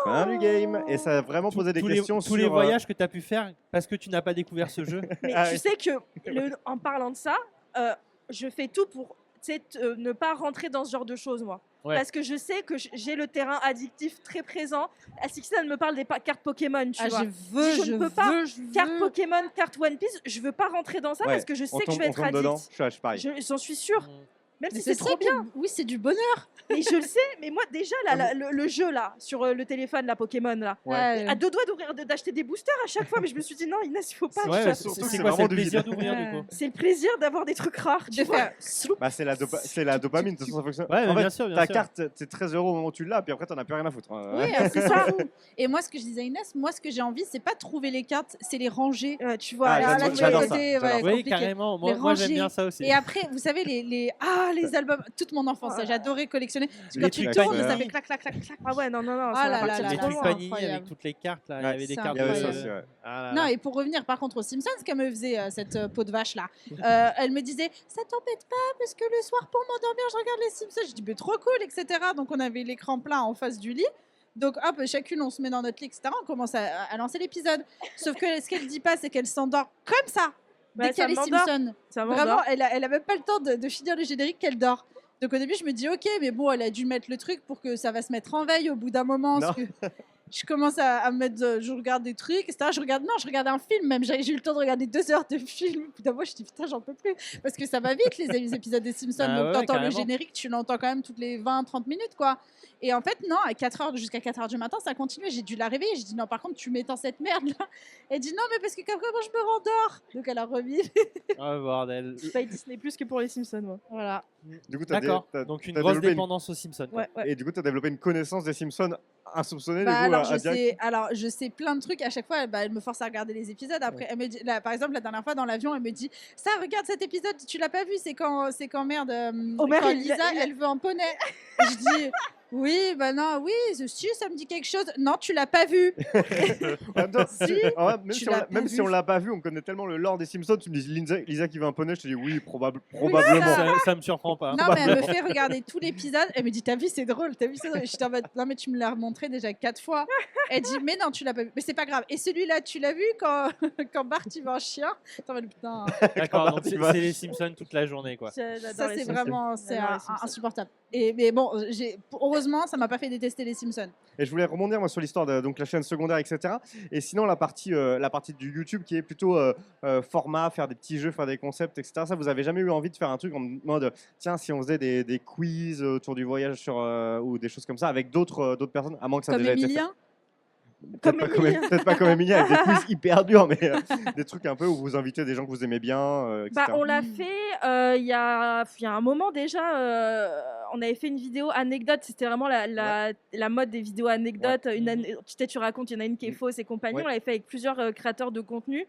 Fin du game. Et ça a vraiment posé des questions tous les sur voyages que tu as pu faire parce que tu n'as pas découvert ce jeu. Mais Ah tu oui. sais que, en parlant de ça, je fais tout pour tu sais, ne pas rentrer dans ce genre de choses, moi. Ouais. Parce que je sais que j'ai le terrain addictif très présent. Sixten, elle me parle des cartes Pokémon, tu vois. Je ne peux pas. Cartes Pokémon, cartes One Piece, je veux pas rentrer dans ça Ouais, parce que je sais que je vais être on tombe dedans. addict. Je suis pareil. J'en suis sûre. Même Mais si c'est trop bien. Oui, c'est du bonheur. Mais je le sais, mais moi déjà, là, le jeu là, sur le téléphone, la Pokémon là, Ouais. à deux doigts d'acheter des boosters à chaque fois, mais je me suis dit non, Inès, il faut pas. Ouais, tu vois. surtout c'est que c'est quoi, c'est vraiment le du plaisir vide. d'ouvrir du Ouais. coup? C'est le plaisir d'avoir des trucs rares, tu De vois. faire Bah, c'est la dopamine, de toute façon, ça fonctionne. Ouais, mais En fait, bien sûr, bien ta sûr. carte, t'es très heureux au moment où tu l'as, puis après, t'en as plus rien à foutre. Oui, c'est ça. Et moi, ce que je disais à Inès, moi, ce que j'ai envie, c'est pas de trouver les cartes, c'est les ranger. Tu vois, Ah, là, j'adore- tu j'adore vois, ça. côté, j'adore ça. Oui, compliqué. carrément. Les Moi j'aime ranger. bien ça aussi. Et après, vous savez, les albums, toute mon enfance, Oh là là. j'adorais collectionner. Les Quand tu trucs tournes, Panini. ça fait clac, clac, clac, clac. Ah ouais, non, Ah ça là va là partir là Les trop trucs loin. Panini incroyable. avec toutes les cartes là. Il y Ouais, avait des c'est cartes. Il y avait ça incroyable. aussi, ouais. Ah là Non, là. et pour revenir par contre aux Simpsons, qu'elle me faisait cette peau de vache là, elle me disait ça t'embête pas parce que le soir pour m'endormir je regarde les Simpsons. Je dis mais trop cool, etc. Donc on avait l'écran plein en face du lit. Donc hop, chacune on se met dans notre lit, etc. On commence à lancer l'épisode. Sauf que ce qu'elle dit pas, c'est qu'elle s'endort comme ça dès Ouais, qu'il y a ça les m'endort. Simpsons. Ça Vraiment, m'endort. elle a même pas le temps de finir le générique qu'elle dort. Donc au début, je me dis ok, mais bon, elle a dû mettre le truc pour que ça va se mettre en veille au bout d'un moment. Non. Parce que je commence à me mettre, je regarde des trucs, etc. Je regarde un film même. J'ai eu le temps de regarder 2 heures de film. Au bout d'un moment, je dis putain, j'en peux plus. Parce que ça va vite les épisodes des Simpsons. Ah Donc ouais, t'entends le carrément. générique, tu l'entends quand même toutes les 20-30 minutes, quoi. Et en fait, non, à 4 heures, jusqu'à 4 heures du matin, ça continuait. J'ai dû la réveiller. J'ai dit non, par contre, tu m'éteins cette merde là. Elle dit non, mais parce que après, moi, je me rendors. Donc elle a remis. Oh bordel. Je paye Disney plus que pour les Simpsons, moi. Voilà. Du coup, t'as D'accord. t'as- Donc une t'as grosse développé dépendance aux Simpsons. quoi. Ouais. Et du coup, tu as développé une connaissance des Simpsons insoupçonnée. Bah, du coup, alors, à direct. je sais plein de trucs. À chaque fois, elle me force à regarder les épisodes. Après, elle me dit, là, par exemple, la dernière fois dans l'avion, elle me dit ça, regarde cet épisode, tu l'as pas vu, c'est quand merde, Homer, quand il- Lisa, il- elle veut un poney. Je dis oui, bah non, oui, si, ça me dit quelque chose. Non, tu l'as pas vu. En même temps, Si, en vrai, même tu si l'as même pas si vu. on l'a pas vu, on connaît tellement le lore des Simpsons. Tu me dis Lisa qui veut un poney, je te dis oui, probablement. Ça me surprend pas. Non, mais elle me fait regarder tout l'épisode. Elle me dit t'as vu, c'est drôle, t'as vu, c'est drôle. Je suis en mode non, mais tu me l'as remontré déjà 4 fois. Elle dit mais non, tu l'as pas vu. Mais c'est pas grave. Et celui-là, tu l'as vu quand Bart il va en chien. T'es en mode, putain. D'accord, donc Quand c'est les Simpsons toute la journée quoi. J'adore Ça, les c'est Simpsons. vraiment c'est J'adore les Simpsons. insupportable. Mais bon, heureusement, ça m'a pas fait détester les Simpsons. Et je voulais rebondir moi sur l'histoire de donc la chaîne secondaire, etc. Et sinon la partie du YouTube qui est plutôt format, faire des petits jeux, faire des concepts, etc. Ça, vous avez jamais eu envie de faire un truc en mode tiens, si on faisait des quiz autour du voyage sur ou des choses comme ça avec d'autres personnes, à moins que ça ait Comme déjà été fait. Emilien. Comme Emilien. Peut-être pas comme Emilia avec des quiz hyper durs, mais des trucs un peu où vous invitez des gens que vous aimez bien, etc. Bah, on l'a fait il y a un moment déjà. On avait fait une vidéo anecdote. C'était vraiment la mode des vidéos anecdotes. Tu racontes, il y en a une qui est fausse et compagnie. Ouais. On l'avait fait avec plusieurs créateurs de contenu.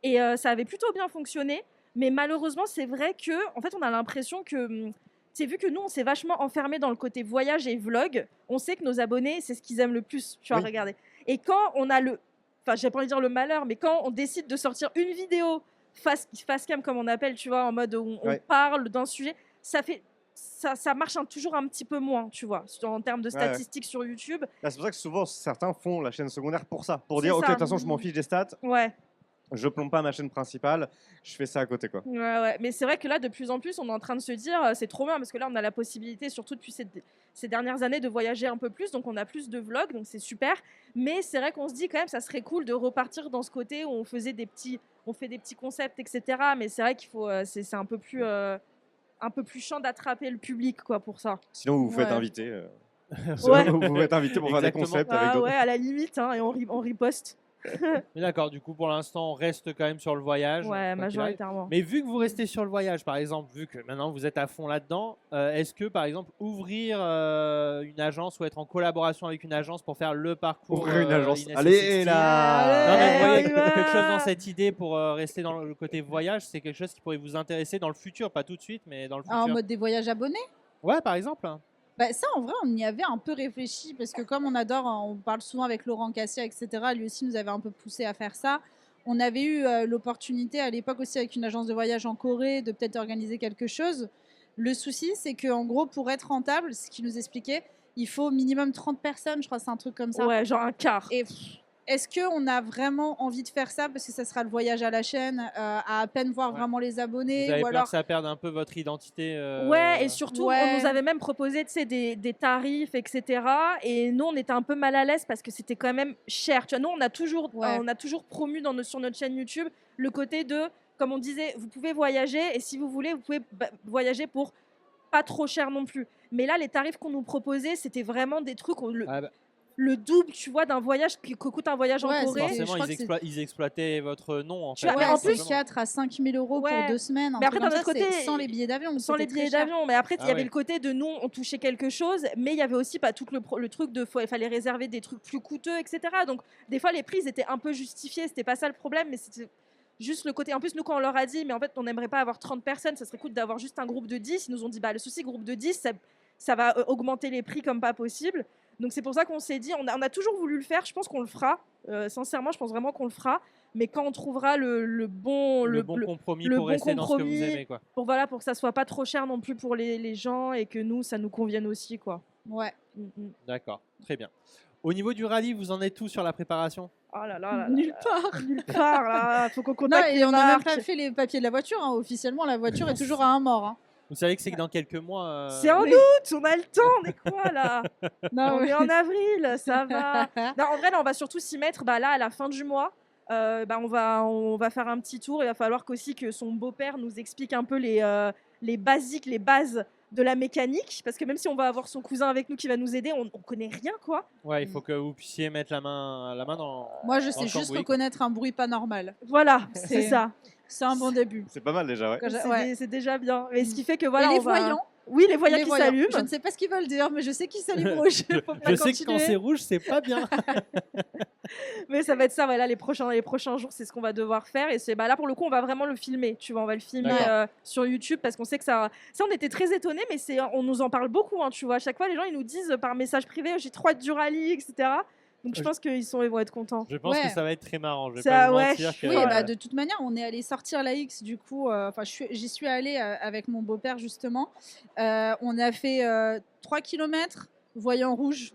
Et ça avait plutôt bien fonctionné. Mais malheureusement, c'est vrai que en fait, on a l'impression que. C'est vu que nous, on s'est vachement enfermé dans le côté voyage et vlog. On sait que nos abonnés, c'est ce qu'ils aiment le plus. Tu vois, Oui. regarder. Et quand on a enfin, j'ai pas envie de dire le malheur, mais quand on décide de sortir une vidéo face cam, comme on appelle, tu vois, en mode où on Ouais. parle d'un sujet, ça marche toujours un petit peu moins, tu vois, en termes de Ouais. statistiques sur YouTube. Là, c'est pour ça que souvent certains font la chaîne secondaire pour ça, pour C'est dire ok, de ça. toute façon, je m'en fiche des stats. Ouais. je plombe pas ma chaîne principale, je fais ça à côté, quoi. Ouais. Mais c'est vrai que là, de plus en plus, on est en train de se dire, c'est trop bien parce que là, on a la possibilité, surtout depuis ces dernières années, de voyager un peu plus. Donc, on a plus de vlogs, donc c'est super. Mais c'est vrai qu'on se dit quand même, ça serait cool de repartir dans ce côté où on fait des petits concepts, etc. Mais c'est vrai qu'il faut, c'est un peu plus chiant d'attraper le public, quoi, pour ça. Sinon, vous vous faites Ouais. inviter. Ouais. Vous vous faites inviter pour faire des Exactement. concepts avec Ah d'autres. ouais, à la limite, hein, et on riposte. Mais d'accord, du coup, pour l'instant, on reste quand même sur le voyage. Ouais, quoi qu'il arrive. majoritairement. Mais vu que vous restez sur le voyage, par exemple, vu que maintenant vous êtes à fond là-dedans, est-ce que, par exemple, ouvrir une agence ou être en collaboration avec une agence pour faire le parcours Ouvrir une agence. Ines Allez 60? là Non, mais vous voyez, on y va. quelque chose dans cette idée pour rester dans le côté voyage, c'est quelque chose qui pourrait vous intéresser dans le futur, pas tout de suite, mais dans le futur. En mode des voyages abonnés. Ouais, par exemple. Bah, ça, en vrai, on y avait un peu réfléchi parce que comme on adore, on parle souvent avec Laurent Cassia, etc. Lui aussi nous avait un peu poussé à faire ça. On avait eu l'opportunité à l'époque aussi avec une agence de voyage en Corée de peut-être organiser quelque chose. Le souci, c'est qu'en gros, pour être rentable, ce qu'il nous expliquait, il faut minimum 30 personnes, je crois que c'est un truc comme ça. Ouais, genre un quart. Et est-ce qu'on a vraiment envie de faire ça parce que ça sera le voyage à la chaîne, à peine voir Ouais. vraiment les abonnés Vous avez ou peur alors que ça perde un peu votre identité Ouais, et surtout, Ouais. on nous avait même proposé, tu sais, des tarifs, etc. Et nous, on était un peu mal à l'aise parce que c'était quand même cher. Tu vois, nous, on a toujours promu sur notre chaîne YouTube le côté de, comme on disait, vous pouvez voyager et si vous voulez, vous pouvez voyager pour pas trop cher non plus. Mais là, les tarifs qu'on nous proposait, c'était vraiment des trucs, Ah bah, le double, tu vois, d'un voyage que coûte un voyage Ouais, en Corée. c'était- forcément, je crois que ils exploitaient votre nom en Tu fait. vois, mais Ouais, en c'est plus, 4 à 5 000 euros Ouais. pour 2 semaines. Mais après, d'un autre côté, sans les billets d'avion. Sans les c'était très billets cher. d'avion, mais après il Ah y avait ouais. le côté de nous on touchait quelque chose, mais il y avait aussi pas tout le truc de il fallait réserver des trucs plus coûteux, etc. Donc des fois les prix ils étaient un peu justifiés, c'était pas ça le problème, mais c'était juste le côté. En plus nous quand on leur a dit mais en fait on n'aimerait pas avoir 30 personnes, ça serait cool d'avoir juste un groupe de 10, ils nous ont dit bah le souci groupe de 10 ça va augmenter les prix comme pas possible. Donc c'est pour ça qu'on s'est dit on a toujours voulu le faire, je pense qu'on le fera. Sincèrement je pense vraiment qu'on le fera, mais quand on trouvera le bon compromis le pour bon rester dans ce que vous compromis. aimez, quoi. pour que ça soit pas trop cher non plus pour les gens et que nous ça nous convienne aussi quoi. Ouais. D'accord, très bien. Au niveau du rallye, vous en êtes tout sur la préparation? Oh là là là Nulle là part. là. Nulle part là, faut qu'on Non, contacte et les on n'a même marques. pas fait les papiers de la voiture. Hein. Officiellement, la voiture est toujours à un mort. Hein. Vous savez que c'est que dans quelques mois. C'est en août, on a le temps, on est quoi là? Non, On ouais. est en avril, ça va. Non, en vrai, là, on va surtout s'y mettre là à la fin du mois. On va faire un petit tour. Il va falloir qu'aussi que son beau-père nous explique un peu les bases de la mécanique. Parce que même si on va avoir son cousin avec nous qui va nous aider, on connaît rien quoi. Ouais, il faut que vous puissiez mettre la main dans. Moi, je dans sais le juste cambouis, reconnaître un bruit pas normal. Voilà, c'est C'est- ça. C'est un bon début. C'est pas mal déjà, ouais. Ouais. C'est déjà bien. Mais ce qui fait que voilà. et les on va- voyants. Oui, les voyants Les qui voyants. s'allument. Je ne sais pas ce qu'ils veulent dire, mais je sais qu'ils s'allument rouge. Faut pas Je sais que quand continuer. c'est rouge, c'est pas bien. Mais ça va être ça, voilà, les prochains jours, c'est ce qu'on va devoir faire. Et c'est là pour le coup, on va vraiment le filmer. Tu vois, on va le filmer D'accord. sur YouTube parce qu'on sait que ça, on était très étonnés, mais on nous en parle beaucoup. Hein, tu vois, à chaque fois, les gens ils nous disent par message privé, j'ai trop hâte du rallye, etc. Donc je pense qu'ils vont être contents. Je pense Ouais. que ça va être très marrant. Je vais Ça, pas vous ouais, mentir que. Oui, Ouais. bah, de toute manière, on est allé sortir la X du coup. Enfin, j'y suis allée avec mon beau-père justement. On a fait 3 km, voyant rouge.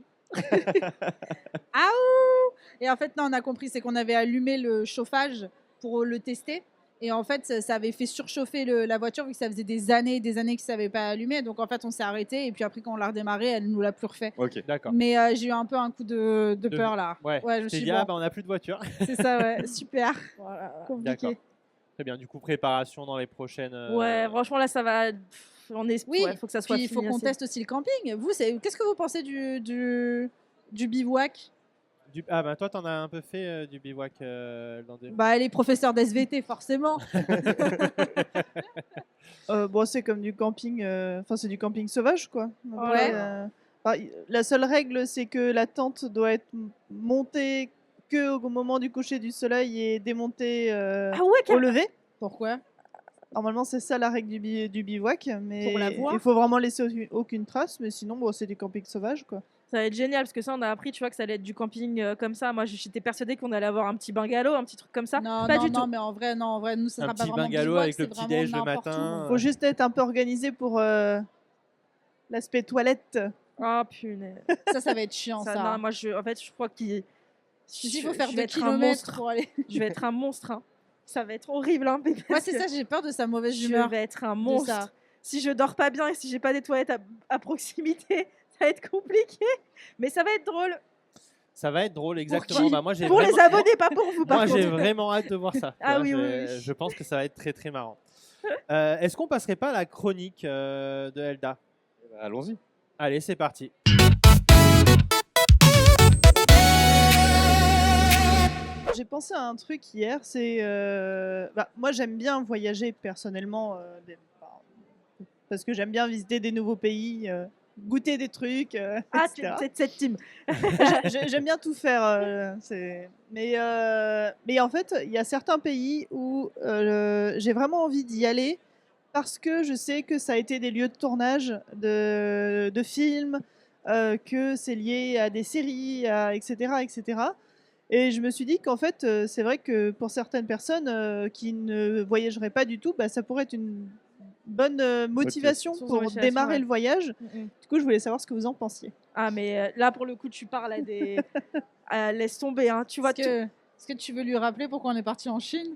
Aouh! Et en fait, non, on a compris, c'est qu'on avait allumé le chauffage pour le tester. Et en fait, ça avait fait surchauffer la voiture vu que ça faisait des années et des années que ça n'avait pas allumé. Donc en fait, on s'est arrêté. Et puis après, quand on l'a redémarré, elle nous l'a plus refait. Ok. D'accord. Mais j'ai eu un peu un coup de peur là. Ouais. je me Je t'ai suis dit, dit, ah bon, bah, on n'a plus de voiture. c'est ça, ouais, super. Voilà. D'accord. Compliqué. Très bien. Du coup, préparation dans les prochaines. Ouais, franchement, là, ça va. On est. Oui, faut que ça soit Puis il faut fini qu'on assez. teste aussi le camping. Vous, qu'est-ce que vous pensez du bivouac? Ah bah toi, t'en as un peu fait du bivouac, Landé. Bah, les professeurs d'SVT, forcément. Bon, c'est comme du camping, enfin c'est du camping sauvage quoi. Ouais. La seule règle c'est que la tente doit être montée que au moment du coucher du soleil et démontée Ah ouais, au carrément. lever. Pourquoi? Normalement c'est ça la règle du bivouac, mais Pour la voir. il faut vraiment laisser aucune trace, mais sinon bon, c'est du camping sauvage quoi. Ça va être génial parce que ça, on a appris, tu vois, que ça allait être du camping comme ça. Moi, j'étais persuadée qu'on allait avoir un petit bungalow, un petit truc comme ça. Non, Pas non, du non, tout. mais en vrai, nous, ça Un sera pas petit vraiment bungalow bivouac, avec le c'est petit vraiment déj le n'importe matin. où. Faut juste être un peu organisé pour l'aspect toilette. Oh punaise. Ça va être chiant, ça. Non, en fait, je crois qu'il. Il faut faire je 2 vais être un kilomètres monstre. pour aller. Je vais être un monstre. Hein. Ça va être horrible, hein, bébé, Moi, parce c'est que ça, j'ai peur de sa mauvaise je humeur. vais être un ça. monstre. Si je dors pas bien et si j'ai pas des toilettes à proximité, ça va être compliqué. Mais ça va être drôle. Ça va être drôle, exactement. qui Bah, moi, j'ai Pour les vraiment- abonnés, pas pour vous, par Moi, j'ai contre. vraiment hâte de voir ça. Ah Tu oui, vois, oui, oui. Je pense que ça va être très très marrant. Est-ce qu'on passerait pas à la chronique de Elda? Allons-y. Allez, c'est parti. J'ai pensé à un truc hier, c'est... moi j'aime bien voyager personnellement, parce que j'aime bien visiter des nouveaux pays, goûter des trucs, Ah, etc. c'est de cette team. J'aime bien tout faire. Mais en fait, il y a certains pays où j'ai vraiment envie d'y aller parce que je sais que ça a été des lieux de tournage de films, que c'est lié à des séries, etc., etc. Et je me suis dit qu'en fait, c'est vrai que pour certaines personnes qui ne voyageraient pas du tout, bah, ça pourrait être une bonne motivation Source de pour motivation, démarrer ouais. le voyage. Du coup, je voulais savoir ce que vous en pensiez. Ah, mais là, pour le coup, tu parles à des. Laisse tomber, hein. Tu vois tout. Est-ce que tu veux lui rappeler pourquoi on est parti en Chine?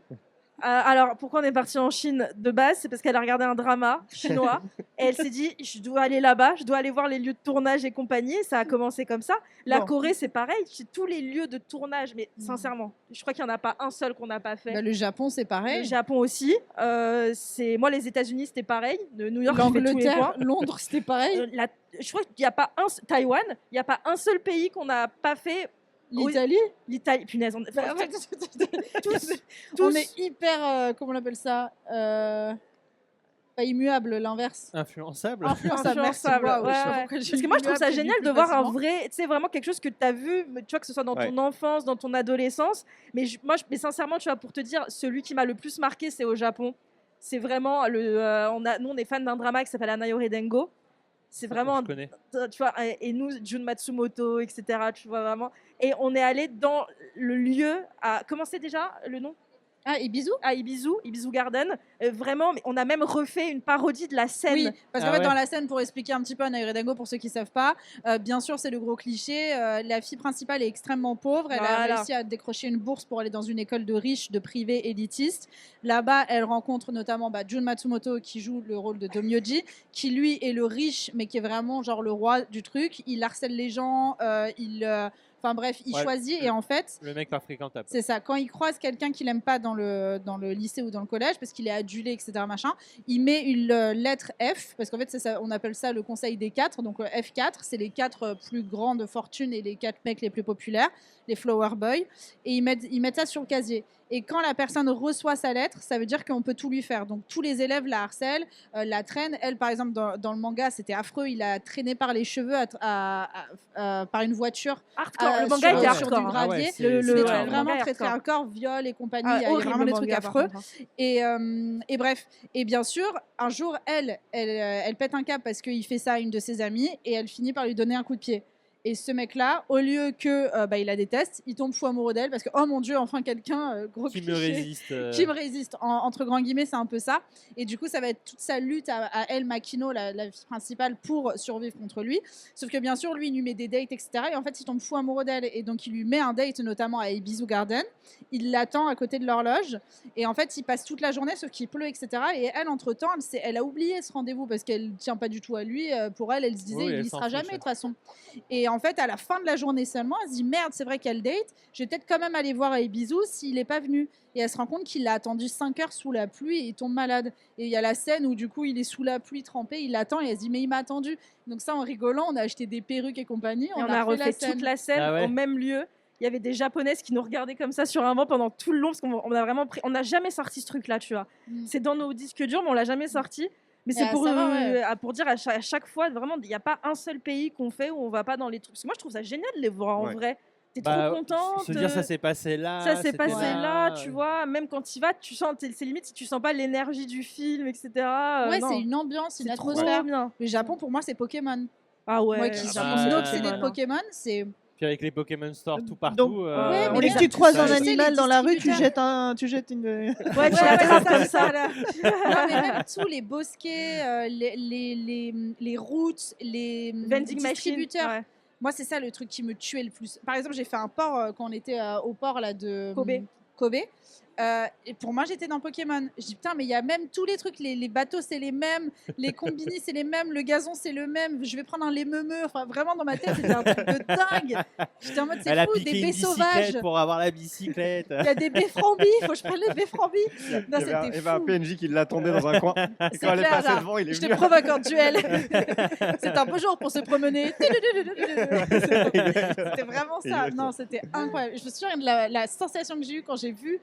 Alors, pourquoi on est parti en Chine de base? C'est parce qu'elle a regardé un drama chinois et elle s'est dit, je dois aller là-bas, je dois aller voir les lieux de tournage et compagnie. Ça a commencé comme ça. La Bon. Corée, c'est pareil. C'est tous les lieux de tournage, mais sincèrement, je crois qu'il n'y en a pas un seul qu'on n'a pas fait. Bah, le Japon, c'est Le pareil. Japon aussi. Moi, les États-Unis, c'était pareil. De New York, j'ai fait tous les L'Angleterre, coins. Londres, c'était pareil. Je crois qu'il n'y a pas Taïwan, il n'y a pas un seul pays qu'on n'a pas fait. L'Italie. L'Italie, punaise. Tous, On est hyper, comment on appelle ça, pas immuable, l'inverse. Influençable. Influençable. merci. Influençable, Waouh, je sais pas ouais. pourquoi j'ai Parce que dit moi, je trouve ça immuable, j'ai génial dit de plus voir un facilement. vrai, tu sais, vraiment quelque chose que tu as vu, tu vois, que ce soit dans ton enfance, dans ton adolescence. Mais mais sincèrement, tu vois, pour te dire, celui qui m'a le plus marqué, c'est au Japon. C'est vraiment nous, on est fans d'un drama qui s'appelle Anayore Dengo. C'est vraiment, Je connais. tu vois, et nous, Jun Matsumoto, etc. Tu vois vraiment. Et on est allé dans le lieu comment c'est déjà le nom? Ah, et bisous. À Ibizu Garden. Vraiment, mais on a même refait une parodie de la scène. Oui, parce qu'en Ah fait, ouais. dans la scène, pour expliquer un petit peu Anayore Dango, pour ceux qui ne savent pas, bien sûr, c'est le gros cliché. La fille principale est extrêmement pauvre. Elle a Voilà. réussi à décrocher une bourse pour aller dans une école de riches, de privés élitiste. Là-bas, elle rencontre notamment Jun Matsumoto, qui joue le rôle de Domyoji, qui lui est le riche, mais qui est vraiment genre le roi du truc. Il harcèle les gens, enfin bref, il Ouais, choisit. Et en fait, Le mec pas fréquentable. c'est ça. Quand il croise quelqu'un qu'il aime pas dans le lycée ou dans le collège, parce qu'il est adulé, etc., machin, il met une lettre F, parce qu'en fait, c'est ça, on appelle ça le conseil des 4. Donc F4, c'est les 4 plus grandes fortunes et les 4 mecs les plus populaires, les flower boys. Et ils mettent ça sur le casier. Et quand la personne reçoit sa lettre, ça veut dire qu'on peut tout lui faire. Donc tous les élèves la harcèlent, la traînent. Elle, par exemple, dans le manga, c'était affreux. Il a traîné par les cheveux par une voiture. Hardcore. Le manga était sur du hardcore. Ah ouais, gravier. c'est- C'est des c'est trucs grave. vraiment manga très est très hardcore, viol et compagnie. Ah, Il y a horrible, vraiment des le trucs manga, par affreux. contre, hein. Et bref, et bien sûr, un jour, elle pète un câble parce qu'il fait ça à une de ses amies et elle finit par lui donner un coup de pied. Et ce mec-là, au lieu que il la déteste, il tombe fou amoureux d'elle parce que oh mon dieu, enfin quelqu'un gros Qui me cliché, résiste. qui me résiste. Entre grands guillemets, c'est un peu ça. Et du coup, ça va être toute sa lutte à elle, Makino, la fille principale, pour survivre contre lui. Sauf que bien sûr, lui, il lui met des dates, etc. Et en fait, il tombe fou amoureux d'elle. Et donc, il lui met un date, notamment à Ibizu Garden. Il l'attend à côté de l'horloge. Et en fait, il passe toute la journée, sauf qu'il pleut, etc. Et elle, entre-temps, elle a oublié ce rendez-vous parce qu'elle ne tient pas du tout à lui. Pour elle, elle se disait, Oui, il elle n'y s'en sera fiche, jamais de ouais. toute façon. Et en fait, à la fin de la journée seulement, elle se dit merde, c'est vrai qu'elle date. Je vais peut-être quand même aller voir à Ibizu s'il n'est pas venu. Et elle se rend compte qu'il l'a attendu 5 heures sous la pluie et il tombe malade. Et il y a la scène où du coup il est sous la pluie trempé, il l'attend et elle se dit mais il m'a attendu. Donc ça, en rigolant, on a acheté des perruques et compagnie. Et on a refait toute la scène Ah ouais. au même lieu. Il y avait des japonaises qui nous regardaient comme ça sur un banc pendant tout le long parce qu'on a vraiment pris. On n'a jamais sorti ce truc-là, tu vois. Mm. C'est dans nos disques durs, mais on l'a jamais sorti. Mais c'est Ah, pour, ça va, ouais. pour dire à chaque fois, vraiment, il n'y a pas un seul pays qu'on fait où on va pas dans les trucs. Parce que moi, je trouve ça génial de les voir en Ouais. vrai. T'es Bah, trop contente. Se dire ça s'est passé là. Ça s'est c'était passé là, ouais. tu vois. Même quand tu y vas, tu sens, c'est limite si tu sens pas l'énergie du film, etc. Ouais, non. c'est une ambiance, une C'est trop atmosphère. bien. Le Japon, pour moi, c'est Pokémon. Ah ouais. Moi qui ah suis bah, une c'est obsédée de Pokémon, hein. Pokémon, c'est. Puis avec les Pokémon Store tout partout. Donc, Ouais, on mais est ça, que tu croises ça, un c'est animal les dans la rue, distributeurs. tu jettes une. Ouais, tu Ouais, l'attrapes c'est comme ça. là. Non, mais même tous les bosquets, les routes, les Vending machine. distributeurs. Ouais. Moi, c'est ça le truc qui me tuait le plus. Par exemple, j'ai fait un port quand on était au port là, de Kobe. Kobe. Et pour moi, j'étais dans Pokémon. Je dis putain, mais il y a même tous les trucs, les bateaux c'est les mêmes, les combini c'est les mêmes, le gazon c'est le même. Je vais prendre un lémeumeux. Enfin, vraiment dans ma tête, c'était un truc de dingue. J'étais en mode c'est Elle a fou, piqué des une baies sauvages. bicyclette pour avoir la bicyclette. Il y a des baies frambis, faut que je prenne les baies frambis. Il y Non, avait un- il y c'était avait un fou. PNJ qui l'attendait dans un coin. Et C'est quand elle est clair, passée genre, devant, il est je te venu. provoque en duel. C'était un peu genre pour se promener. C'était vraiment ça. Exactement. Non, c'était incroyable. Je me souviens de la sensation que j'ai eue quand j'ai vu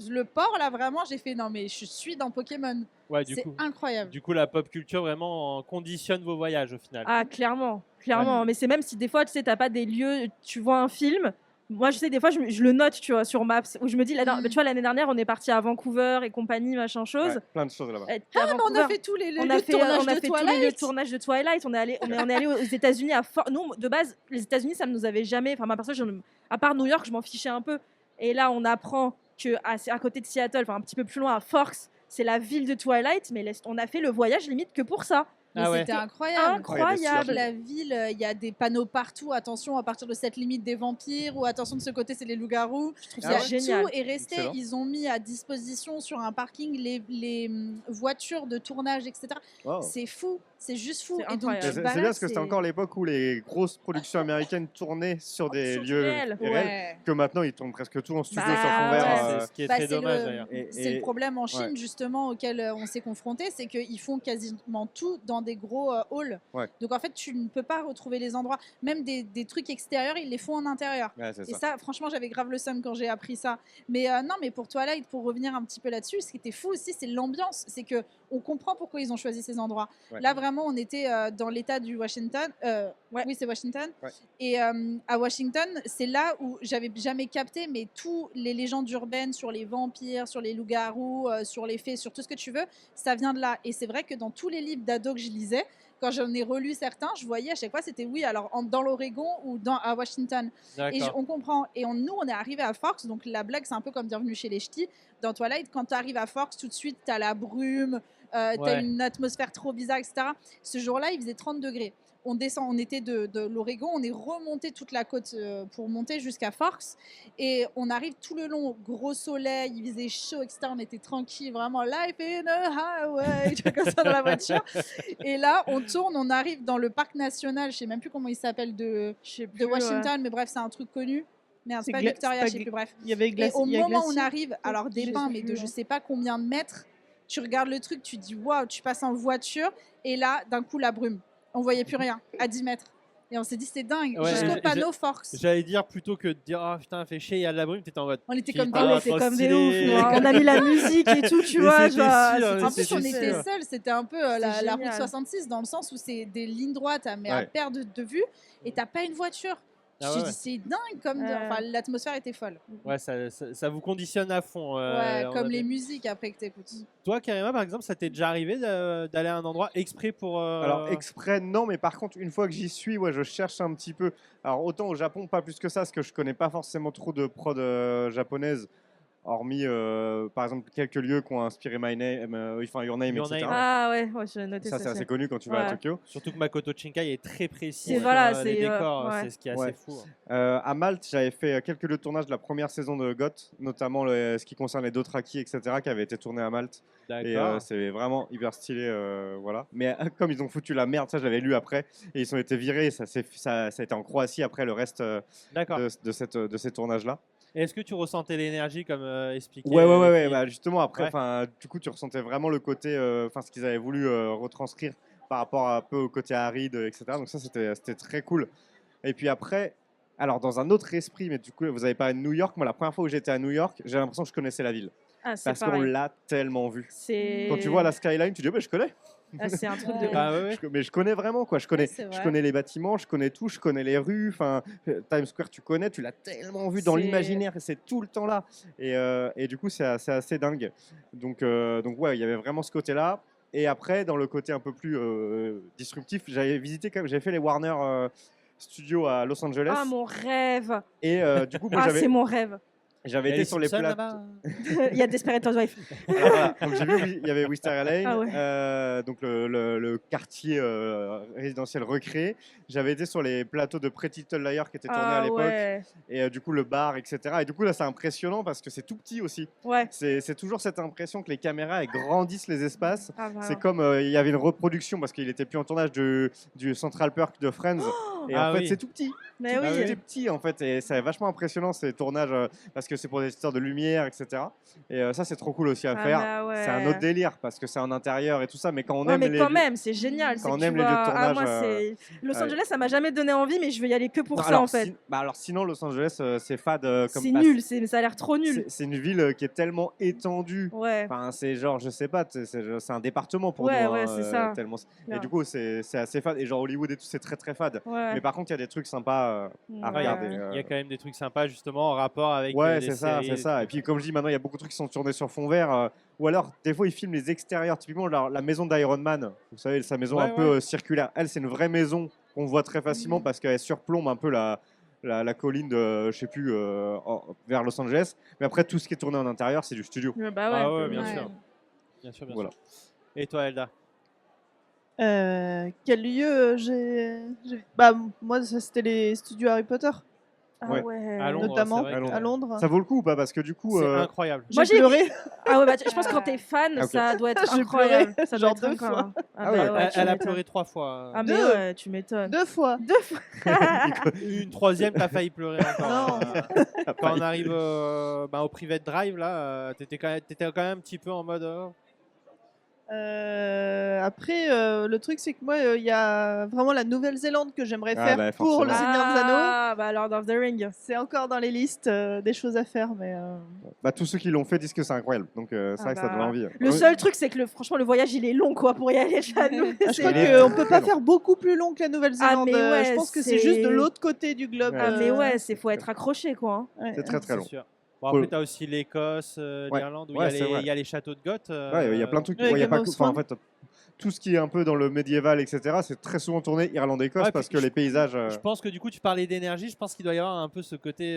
le port là. Vraiment, j'ai fait non mais je suis dans Pokémon. Ouais, C'est incroyable. du coup, la pop culture vraiment conditionne vos voyages au final. Ah, clairement, clairement. Mais c'est même si des fois, tu sais, t'as pas des lieux, tu vois un film. Moi, je sais, des fois, je le note, tu vois, sur Maps, où je me dis, tu vois, l'année dernière, on est parti à Vancouver et compagnie, machin chose. Ouais, plein de choses là-bas. Et Ah, à mais on Vancouver, a fait tous les lieux on de a fait, tournage on a de fait tous les lieux de Twilight. tournage de Twilight. On est allé aux États-Unis Nous, de base, les États-Unis, ça ne nous avait jamais. Enfin, ma personne, à part New York, je m'en fichais un peu. Et là, on apprend que à côté de Seattle, enfin un petit peu plus loin, à Forks, c'est la ville de Twilight. Mais on a fait le voyage limite que pour ça. Mais Ah ouais. c'était incroyable. Incroyable. La ville, il y a des panneaux partout. Attention, à partir de cette limite des vampires, ou attention de ce côté, c'est les loups-garous. Je trouve Il y a ça génial. tout est resté. Excellent. Ils ont mis à disposition sur un parking les voitures de tournage, etc. Wow. C'est fou. C'est juste fou. C'est Et donc, incroyable. tu C'est te bien parce que balades, c'était encore l'époque où les grosses productions américaines tournaient sur des Sur du lieux réel. réels, Ouais. que maintenant ils tournent presque tout en studio Bah, sur fond vert. ouais. C'est ce qui est Bah, très c'est dommage le- d'ailleurs. C'est le problème en Chine, justement, auquel on s'est confronté, c'est qu'ils font quasiment tout dans des gros halls. Ouais. Donc, en fait, tu ne peux pas retrouver les endroits. Même des trucs extérieurs, ils les font en intérieur. Ouais, c'est Et ça. ça, franchement, j'avais grave le seum quand j'ai appris ça. Mais non, mais pour Twilight, pour revenir un petit peu là-dessus, ce qui était fou aussi, c'est l'ambiance. C'est que on comprend pourquoi ils ont choisi ces endroits. Ouais. Là, vraiment, on était dans l'état du Washington. Oui, c'est Washington. Ouais. Et à Washington, c'est là où j'avais jamais capté, mais tous les légendes urbaines sur les vampires, sur les loups-garous, sur les fées, sur tout ce que tu veux, ça vient de là. Et c'est vrai que dans tous les livres d'ado que je lisais, quand j'en ai relu certains, je voyais à chaque fois, c'était oui, alors dans l'Oregon ou à Washington. Et D'accord. on comprend. Et nous, on est arrivé à Forks, donc la blague, c'est un peu comme Bienvenue chez les Ch'tis. Dans Twilight, quand tu arrives à Forks, tout de suite, tu as la brume, tu as Ouais. une atmosphère trop bizarre, etc. Ce jour-là, il faisait 30 degrés. On descend, on était de l'Oregon, on est remonté toute la côte pour monter jusqu'à Forks. Et on arrive tout le long, gros soleil, il faisait chaud, etc. On était tranquille, vraiment life in a highway, tu vois, comme ça dans la voiture. Et là, on tourne, on arrive dans le parc national, je sais même plus comment il s'appelle, de Washington, mais bref, c'est un truc connu. Merde, c'est pas Victoria, je sais plus, bref. Il y avait Et au il y a moment où on Glacier. arrive, alors des Je bains, sais mais de plus, je hein. sais pas combien de mètres, tu regardes le truc, tu dis waouh, tu passes en voiture, et là, d'un coup, la brume. On voyait plus rien, à 10 mètres. Et on s'est dit, c'est dingue, Ouais, jusqu'au panneau Forks. J'allais dire plutôt que de dire ah putain fait chier il y a de la brume, t'étais en mode On était Putain, comme Ah, des mais ouf. c'est trop comme des stylé. ouf. On a mis la musique et tout, tu Mais vois. c'était genre, sûr, c'était En plus, on c'était était sûr. seuls, c'était un peu la C'est route génial. 66, dans le sens où c'est des lignes droites, mais à Ouais. perte de vue, et t'as pas une voiture. Ah Je me ouais, suis dit, c'est dingue, comme enfin, l'atmosphère était folle. Ouais, ça vous conditionne à fond. Ouais, on comme a les bien- musiques après que t'écoutes. Toi, Karima, par exemple, ça t'est déjà arrivé d'aller à un endroit exprès pour. Alors exprès non, mais par contre une fois que j'y suis, ouais, je cherche un petit peu. Alors autant au Japon pas plus que ça, parce que je connais pas forcément trop de prod japonaises, hormis par exemple quelques lieux qui ont inspiré My Name, enfin Your Name, Your etc. Name. Ah ouais, j'ai noté Ça ça. c'est assez aussi. connu quand tu vas à Ouais. Tokyo. Surtout que Makoto Shinkai est très précis C'est- sur voilà, les c'est, décors, ouais. c'est ce qui est assez Ouais. fou. À Malte, j'avais fait quelques lieux de tournage de la première saison de GOT, notamment ce qui concerne les Dothraki, etc., qui avait été tourné à Malte. Et D'accord. c'est vraiment hyper stylé, voilà. Mais comme ils ont foutu la merde, ça je l'avais lu après, et ils ont été virés. Ça a été en Croatie après le reste D'accord. de ces tournages-là. Et est-ce que tu ressentais l'énergie comme expliqué Ouais. Philippe Bah, justement, après, Ouais. enfin, du coup, tu ressentais vraiment le côté, enfin, ce qu'ils avaient voulu retranscrire par rapport un peu au côté aride, etc. Donc ça, c'était très cool. Et puis après, alors dans un autre esprit, mais du coup, vous avez parlé de New York. Moi, la première fois où j'étais à New York, j'ai l'impression que je connaissais la ville Ah, c'est parce qu'on pareil. l'a tellement vu. C'est... Quand tu vois la skyline, tu dis, bah, je connais. Ah, c'est un truc de... Ouais. Ah ouais, ouais. Mais je connais vraiment, quoi. Je connais, Ouais, c'est je vrai. connais les bâtiments, je connais tout, je connais les rues. Enfin, Times Square, tu connais, tu l'as tellement vu dans C'est- l'imaginaire, et c'est tout le temps là. Et du coup, c'est assez dingue. Donc ouais, il y avait vraiment ce côté-là. Et après, dans le côté un peu plus disruptif, j'avais visité quand même, j'avais fait les Warner Studios à Los Angeles. Ah, mon rêve. Et du coup, moi, Ah, j'avais. c'est mon rêve. J'avais Il y a été les sur les Simpsons plateaux. là-bas. Il y a Desperate Housewives. Alors voilà, donc j'ai vu, il y avait Wisteria Lane, Ah ouais. donc le quartier résidentiel recréé. J'avais été sur les plateaux de Pretty Little Liars qui étaient tournés à Ah l'époque, ouais. et du coup le bar, etc. Et du coup là c'est impressionnant parce que c'est tout petit aussi. Ouais. C'est toujours cette impression que les caméras elles grandissent les espaces. Ah, vraiment. C'est comme il y avait une reproduction parce qu'il était plus en tournage du Central Perk de Friends. Et Ah en fait oui. c'est tout petit. Mais Tout oui. petit, petit en fait, et c'est vachement impressionnant ces tournages parce que c'est pour des histoires de lumière, etc. Et ça, c'est trop cool aussi à Ah faire. bah ouais. C'est un autre délire parce que c'est en intérieur et tout ça, mais quand on Ouais, aime mais les quand lieux- même, c'est génial. Quand c'est on que tu aime les lieux de vois- tournage, moi, c'est Los Angeles, ça m'a jamais donné envie, mais je veux y aller que pour Non, ça alors, en fait. alors sinon, Los Angeles, c'est fade comme C'est bah, nul, ça a l'air trop nul. c'est une ville qui est tellement étendue. Ouais. Enfin, c'est genre, je sais pas, c'est un département pour Ouais, nous. ouais, hein, c'est ça. tellement... Et Clair. du coup, c'est assez fade. Et genre Hollywood et tout, c'est très très fade. Ouais. Mais par contre, il y a des trucs sympas à Ouais. regarder. Il y a quand même des trucs sympas justement en rapport avec Ouais, les c'est ça, séries, c'est les ça. Et trucs. puis, comme je dis, maintenant, il y a beaucoup de trucs qui sont tournés sur fond vert. Ou alors, des fois, ils filment les extérieurs. Typiquement, la maison d'Iron Man, vous savez, sa maison Ouais, un peu circulaire. Elle, c'est une vraie maison qu'on voit très facilement parce qu'elle surplombe un peu la colline de, je sais plus, vers Los Angeles. Mais après, tout ce qui est tourné en intérieur, c'est du studio. Bah ouais. Ah ouais, bien Ouais. sûr. Bien sûr, bien Voilà. sûr. Et toi, Elda? Quel lieu Bah, moi, ça, c'était les studios Harry Potter, Ah Ouais. ouais. À Londres, notamment, c'est vrai que- à Londres. Ça vaut le coup ou pas? Parce que du coup, C'est incroyable. Moi, J'ai pleuré. Ah ouais, bah, je pense que quand t'es fan, Ah, ok. ça doit être J'ai incroyable. pleuré, Ça doit genre être 2 incroyable. Ah Ah bah ouais. ouais, tu Elle a m'étonnes. pleuré 3 fois. Ah mais Deux. ouais, tu m'étonnes. 2 fois. 2 fois. Une troisième, t'as failli pleurer encore. Non. Quand on arrive au Private Drive, là, t'étais quand même un petit peu en mode. Après, le truc, c'est que moi, il y a vraiment la Nouvelle-Zélande que j'aimerais Ah faire bah, pour le forcément. Seigneur des Anneaux. Ah bah Lord of the Ring. C'est encore dans les listes des choses à faire, mais bah, tous ceux qui l'ont fait disent que c'est incroyable. Donc, c'est Ah vrai que ça bah, donne envie. Le seul truc, c'est que franchement, le voyage, il est long quoi pour y aller. J'avoue. je C'est- crois Il est qu'on peut pas très long. faire beaucoup plus long que la Nouvelle-Zélande. Ah, mais ouais, je pense que c'est juste de l'autre côté du globe. Ouais. Ah mais ouais, faut être accroché quoi. Ouais. C'est très très long. C'est sûr. Bon, après, t'as aussi l'Écosse, Ouais. l'Irlande, où Ouais, il y c'est a vrai. il y a les châteaux de Goth. Ouais, il y a plein de trucs. Ouais, Il y a Game pas of que- enfin, en Thrones. fait, tout ce qui est un peu dans le médiéval, etc., c'est très souvent tourné Irlande-Écosse Ouais, parce puis que les paysages. Je pense que du coup, tu parlais d'énergie. Je pense qu'il doit y avoir un peu ce côté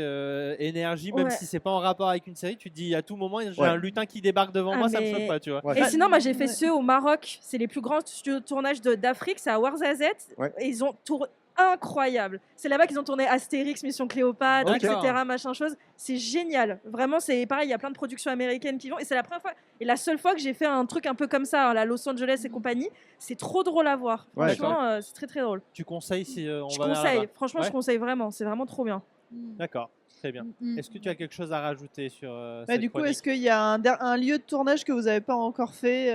énergie, même Ouais. si c'est pas en rapport avec une série. Tu te dis à tout moment, j'ai Ouais. un lutin qui débarque devant Ah, moi, ça me mais- choque pas, tu vois. Ouais. Et sinon, moi j'ai fait Ouais. ceux au Maroc. C'est les plus grands studios de tournage d'Afrique. C'est à Ouarzazate. Ouais. Et ils ont tourné incroyable. C'est là-bas qu'ils ont tourné Astérix, Mission Cléopâtre, Ok. etc. Machin chose. C'est génial. Vraiment, c'est pareil. Il y a plein de productions américaines qui vont. Et c'est la première fois et la seule fois que j'ai fait un truc un peu comme ça, à Los Angeles et compagnie. C'est trop drôle à voir. Ouais, Franchement, c'est très très drôle. Tu conseilles si on Je va vers conseille. là-bas. Franchement, Ouais. je conseille vraiment. C'est vraiment trop bien. D'accord, très bien. Est-ce que tu as quelque chose à rajouter sur Bah, cette du coup, chronique? est-ce qu'il y a un lieu de tournage que vous n'avez pas encore fait,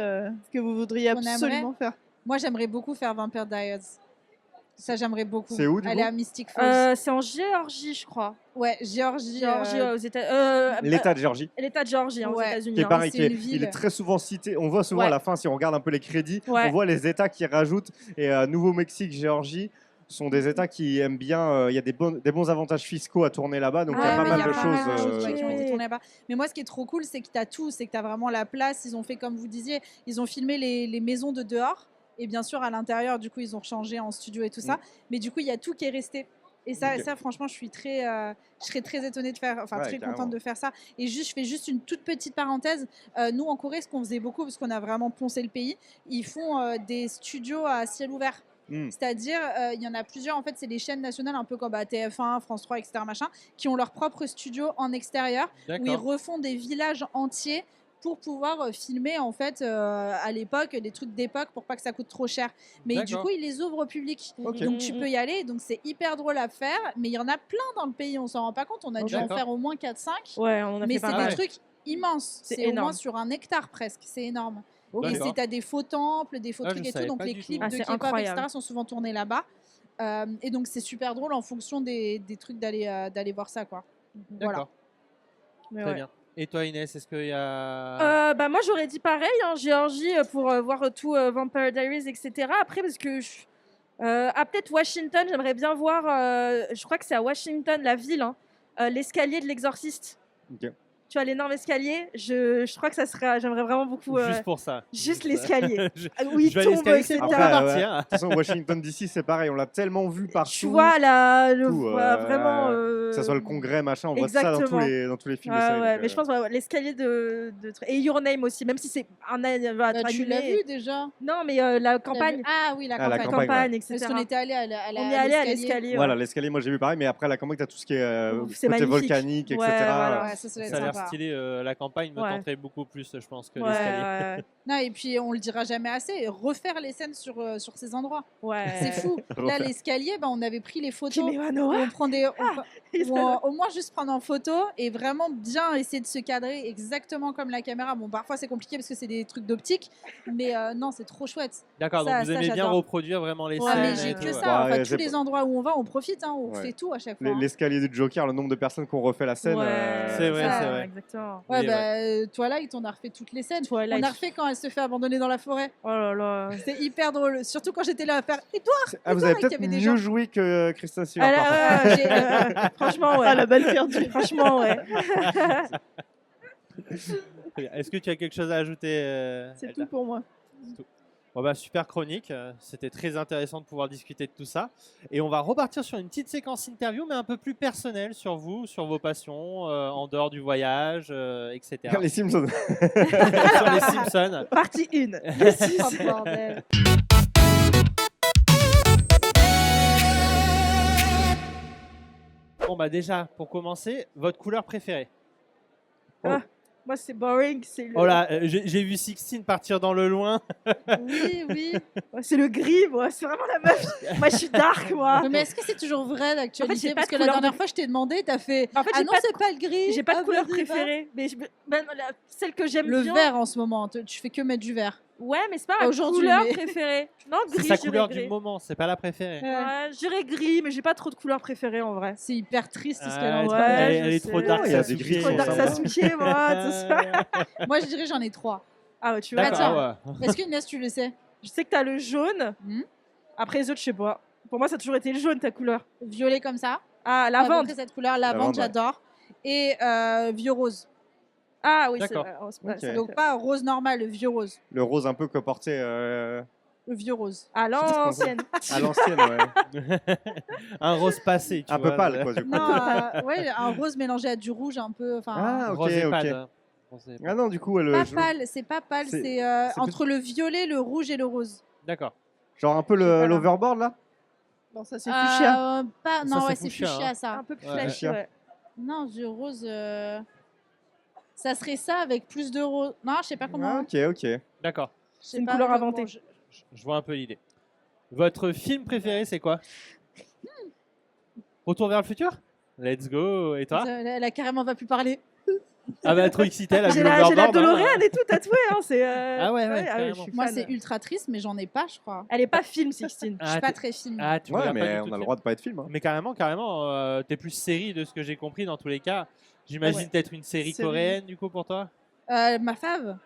que vous voudriez Qu'on absolument faire? Moi, j'aimerais beaucoup faire Vampire Diaries. Ça, j'aimerais beaucoup. C'est où, du Aller coup à Mystic Falls. C'est en Géorgie, je crois. Ouais, Géorgie. Géorgie aux L'État de Géorgie. L'État de Géorgie, hein, aux Ouais. États-Unis. Qui est hein. pareil, c'est qui est- une ville. il est très souvent cité. On voit souvent Ouais. à la fin, si on regarde un peu les crédits, Ouais. on voit les États qui rajoutent. Et Nouveau-Mexique, Géorgie sont des États qui aiment bien. Il y a des bons avantages fiscaux à tourner là-bas, donc il y a Ah, pas mais mal il y a de pas choses. mal de choses, ouais, qui ont été Ok. tournées là-bas. Mais moi, ce qui est trop cool, c'est que tu as tout. C'est que tu as vraiment la place. Ils ont fait, comme vous disiez, ils ont filmé les maisons de dehors. Et bien sûr, à l'intérieur, du coup, ils ont changé en studio et tout ça. Mais du coup, il y a tout qui est resté. Et ça, Ok. ça franchement, je serais très étonnée de faire, enfin Ouais, très carrément. contente de faire ça. Et juste, je fais juste une toute petite parenthèse. Nous, en Corée, ce qu'on faisait beaucoup, parce qu'on a vraiment poncé le pays, ils font des studios à ciel ouvert. Hmm. C'est-à-dire, il y en a plusieurs, en fait, c'est les chaînes nationales, un peu comme TF1, France 3, etc., machin, qui ont leur propre studio en extérieur, où ils D'accord. refont des villages entiers pour pouvoir filmer, en fait, à l'époque, des trucs d'époque pour pas que ça coûte trop cher. Mais du D'accord. coup, ils les ouvrent au public. Ok. Donc, tu peux y aller. Donc, c'est hyper drôle à faire. Mais il y en a plein dans le pays, on s'en rend pas compte. On a dû en D'accord. faire au moins 4-5. Ouais, on en a Mais fait c'est pas des mal. trucs immenses. C'est C'est au moins énorme. sur 1 hectare presque. C'est énorme. Ok. Et D'accord. t'as des faux temples, des faux Ah, je trucs et tout. savais Donc pas les du tout. clips Ah, de c'est K-pop, incroyable. etc. sont souvent tournés là-bas. Et donc c'est super drôle en fonction des trucs d'aller voir ça, quoi. Voilà. D'accord, Mais très ouais. bien. Et toi, Inès, est-ce qu'il y a. Bah moi j'aurais dit pareil, hein, Géorgie pour voir tout Vampire Diaries, etc. Après parce que peut-être Washington, j'aimerais bien voir. Je crois que c'est à Washington, la ville, hein, l'escalier de l'exorciste. Ok. tu vois, l'énorme escalier, je crois que ça serait. J'aimerais vraiment beaucoup. Juste pour ça. Juste ça. l'escalier. je, Où il je vais à tombe, l'escalier, etc. c'est pour Après, partir. De toute façon, Washington DC, c'est pareil, on l'a tellement vu partout. Tu vois, Tout, vraiment. que ce soit le congrès, machin, on voit ça exactement. dans tous les films. Ouais, et séries, ouais, donc, mais je pense ouais, l'escalier et Your Name aussi, même si c'est un Bah, tu animé. l'as vu déjà. Non, mais la campagne. Ah oui, la Ah, la campagne. campagne, campagne, ouais. etc. Parce qu'on était allé à On est allé à l'escalier. Voilà, ouais. l'escalier, moi j'ai vu pareil, mais après la campagne, t'as tout ce qui est C'est côté magnifique. volcanique, etc. Ouais, voilà. Ouais, ça doit être Ça a l'air sympa. stylé. La campagne me Ouais. tenterait beaucoup plus, je pense, que Ouais, l'escalier. ouais, Non, et puis on le dira jamais assez, refaire les scènes sur ces endroits. ouais. C'est fou. Là, Refaire. l'escalier, bah, on avait pris les photos. Kimi Où Wanoa. on prend des, Ils ou sont- au moins juste prendre en photo et vraiment bien essayer de se cadrer exactement comme la caméra. Bon, parfois c'est compliqué parce que c'est des trucs d'optique, mais non, c'est trop chouette. D'accord, donc Ça, vous ça, aimez bien j'adore. reproduire vraiment les Ouais, Ah, scènes. mais j'ai et que tout, ça. ouais. Ouais, Enfin, j'ai tous les pas- endroits où on va, on profite. Hein, on Ouais. fait tout à chaque fois. hein. L'escalier du Joker, le nombre de personnes qui ont refait la scène. Ouais, C'est vrai, ça, c'est vrai. Exactement. Ouais, Oui, bah, Twilight, on a refait toutes les scènes. Twilight. On a refait quand elle se fait abandonner dans la forêt. Oh là là. C'était hyper drôle. Surtout quand j'étais là à faire Edouard. Ah, vous avez qu'il y peut-être avait des mieux gens. joué que Kristen Stewart. Ah par contre. là, franchement, ouais. Ah, la balle perdue. Franchement, ouais. Très bien. Est-ce que tu as quelque chose à ajouter C'est Elda tout pour moi. Bon bah, super chronique, c'était très intéressant de pouvoir discuter de tout ça. Et on va repartir sur une petite séquence interview, mais un peu plus personnelle sur vous, sur vos passions, en dehors du voyage, etc. Les Simpsons. sur les Simpsons. Partie 1. Oh, bordel. Bon bah déjà, pour commencer, votre couleur préférée. Moi, c'est boring. C'est le... Oh là, j'ai vu Sixtine partir dans le loin. Oui, oui. Ouais, c'est le gris, moi. C'est vraiment la meuf. Moi, je suis dark, moi. Mais est-ce que c'est toujours vrai d'actualité? En fait, j'ai pas Parce de que la couleur dernière fois, je t'ai demandé, t'as fait. En fait, Ah j'ai non, pas de c'est pas le gris. J'ai pas de Ah, couleur vas-y, va. préférée. Mais celle que j'aime Le bien. vert en ce moment. Tu fais que mettre du vert. Ouais, mais c'est pas Pas ma aujourd'hui, couleur mais- préférée. Non, C'est gris, sa je dirais couleur gris. du moment, c'est pas la préférée. Ouais, je dirais gris, mais j'ai pas trop de couleur préférée en vrai. C'est hyper triste ce Ah, qu'elle elle, envoie. Ouais, elle est je trop sais. dark, Il y a ça des suffit. gris qui Trop sont dark sympas. Sasuke, moi, tout ça. Moi, je dirais j'en ai 3. Ah ouais, tu vois. D'accord, Attends. ah ouais. Est-ce qu'Inès, tu le sais? Je sais que t'as le jaune. Hmm. Après les autres, je sais pas. Pour moi, ça a toujours été le jaune, ta couleur. Violet comme ça. Ah, Lavande. lavande. Cette couleur, lavande, Lavande, ouais. j'adore. Et vieux rose. Ah oui, c'est D'accord. vrai. Oh, c'est pas- Ok. ça- Donc pas rose normal, le vieux rose. Le rose un peu que portait Le vieux rose. À l'ancienne. à l'ancienne, ouais. Un rose passé, tu Un vois. peu pâle, quoi, du coup. Non, ouais, un rose mélangé à du rouge un peu. Enfin, Ah, ok, Rose et ok. pâle, hein. Rose et pâle. Ah non, du coup, pas pâle, c'est pas pâle, c'est- c'est c'est entre le violet, le rouge et le rose. D'accord. genre un peu Je sais pas, là. l'overboard, là. Non, ça c'est fuchsia. Pas, Ça, non, c'est ouais, c'est fuchsia, fuchsia hein. ça. Un peu plus Ouais. flash, Fuchsia. ouais. Non, vieux rose. Ça serait ça avec plus de rose. Non, je sais pas comment. Ah, ok, ok. D'accord. Je sais une pas, couleur je- inventée. bon, Je vois un peu l'idée. Votre film préféré, c'est quoi Retour vers le futur. Let's go. Et toi elle a carrément va plus parler. Ah bah trop excité, elle a vu J'ai la l'overboard, hein. DeLorean et tout tatoué. Hein, c'est, Ah ouais, ouais, je carrément. suis Moi, fan. c'est ultra triste, mais j'en ai pas, je crois. Elle est pas film, Sixtine. Je suis pas très film. Ah, tu Ouais, regardes pas mais du on tout a de le film. droit de pas être film. hein. Mais carrément, t'es plus série de ce que j'ai compris dans tous les cas. J'imagine Ouais. peut-être une série Série. coréenne du coup pour toi. Ma fave,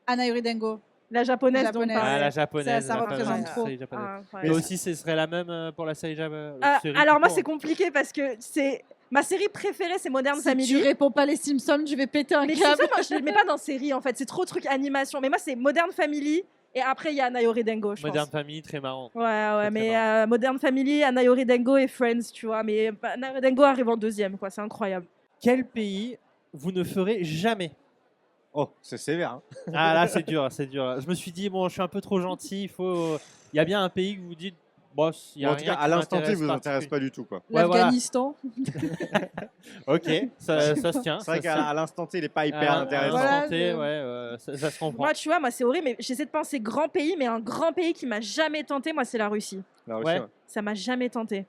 Anna Yuridengo. La japonaise, Japonaise. dont on parlait. Ah, la japonaise. Ça la représente fameuse trop. série japonaise. Ah, Toi incroyable. aussi, ce serait la même pour la série japonaise. Alors moi, c'est compliqué parce que c'est ma série préférée, c'est Modern Si Family. tu réponds pas les Simpsons, je vais péter un Mais câble. Simpsons, moi, je les mets pas dans série en fait. C'est trop truc animation. Mais moi, c'est Modern Family. Et après, il y a Anayori Dengo, je Modern pense. Family, très marrant. Ouais, ouais, très mais marrant. Modern Family, Anayori Dengo et Friends, tu vois. Mais Anayori Dengo arrive en deuxième, quoi. C'est incroyable. Quel pays vous ne ferez jamais Oh, c'est sévère. hein. Ah là, c'est dur, c'est dur. Je me suis dit, bon, je suis un peu trop gentil. Il y a bien un pays que vous dites, boss, il y a Bon, en tout rien cas, qui à l'instant T, m'intéresse vous intéresse particulièrement. pas du tout, quoi. Ouais, voilà. L'Afghanistan. Ok, ça se tient. C'est vrai ça qu'à se- l'instant T, il est pas hyper à intéressant. l'instant Voilà, T, je- ouais, ça se comprend. Moi, tu vois, moi, c'est horrible, mais j'essaie de penser grand pays, mais un grand pays qui m'a jamais tenté, moi, c'est la Russie. La Russie, Ouais. ouais. Ça m'a jamais tenté.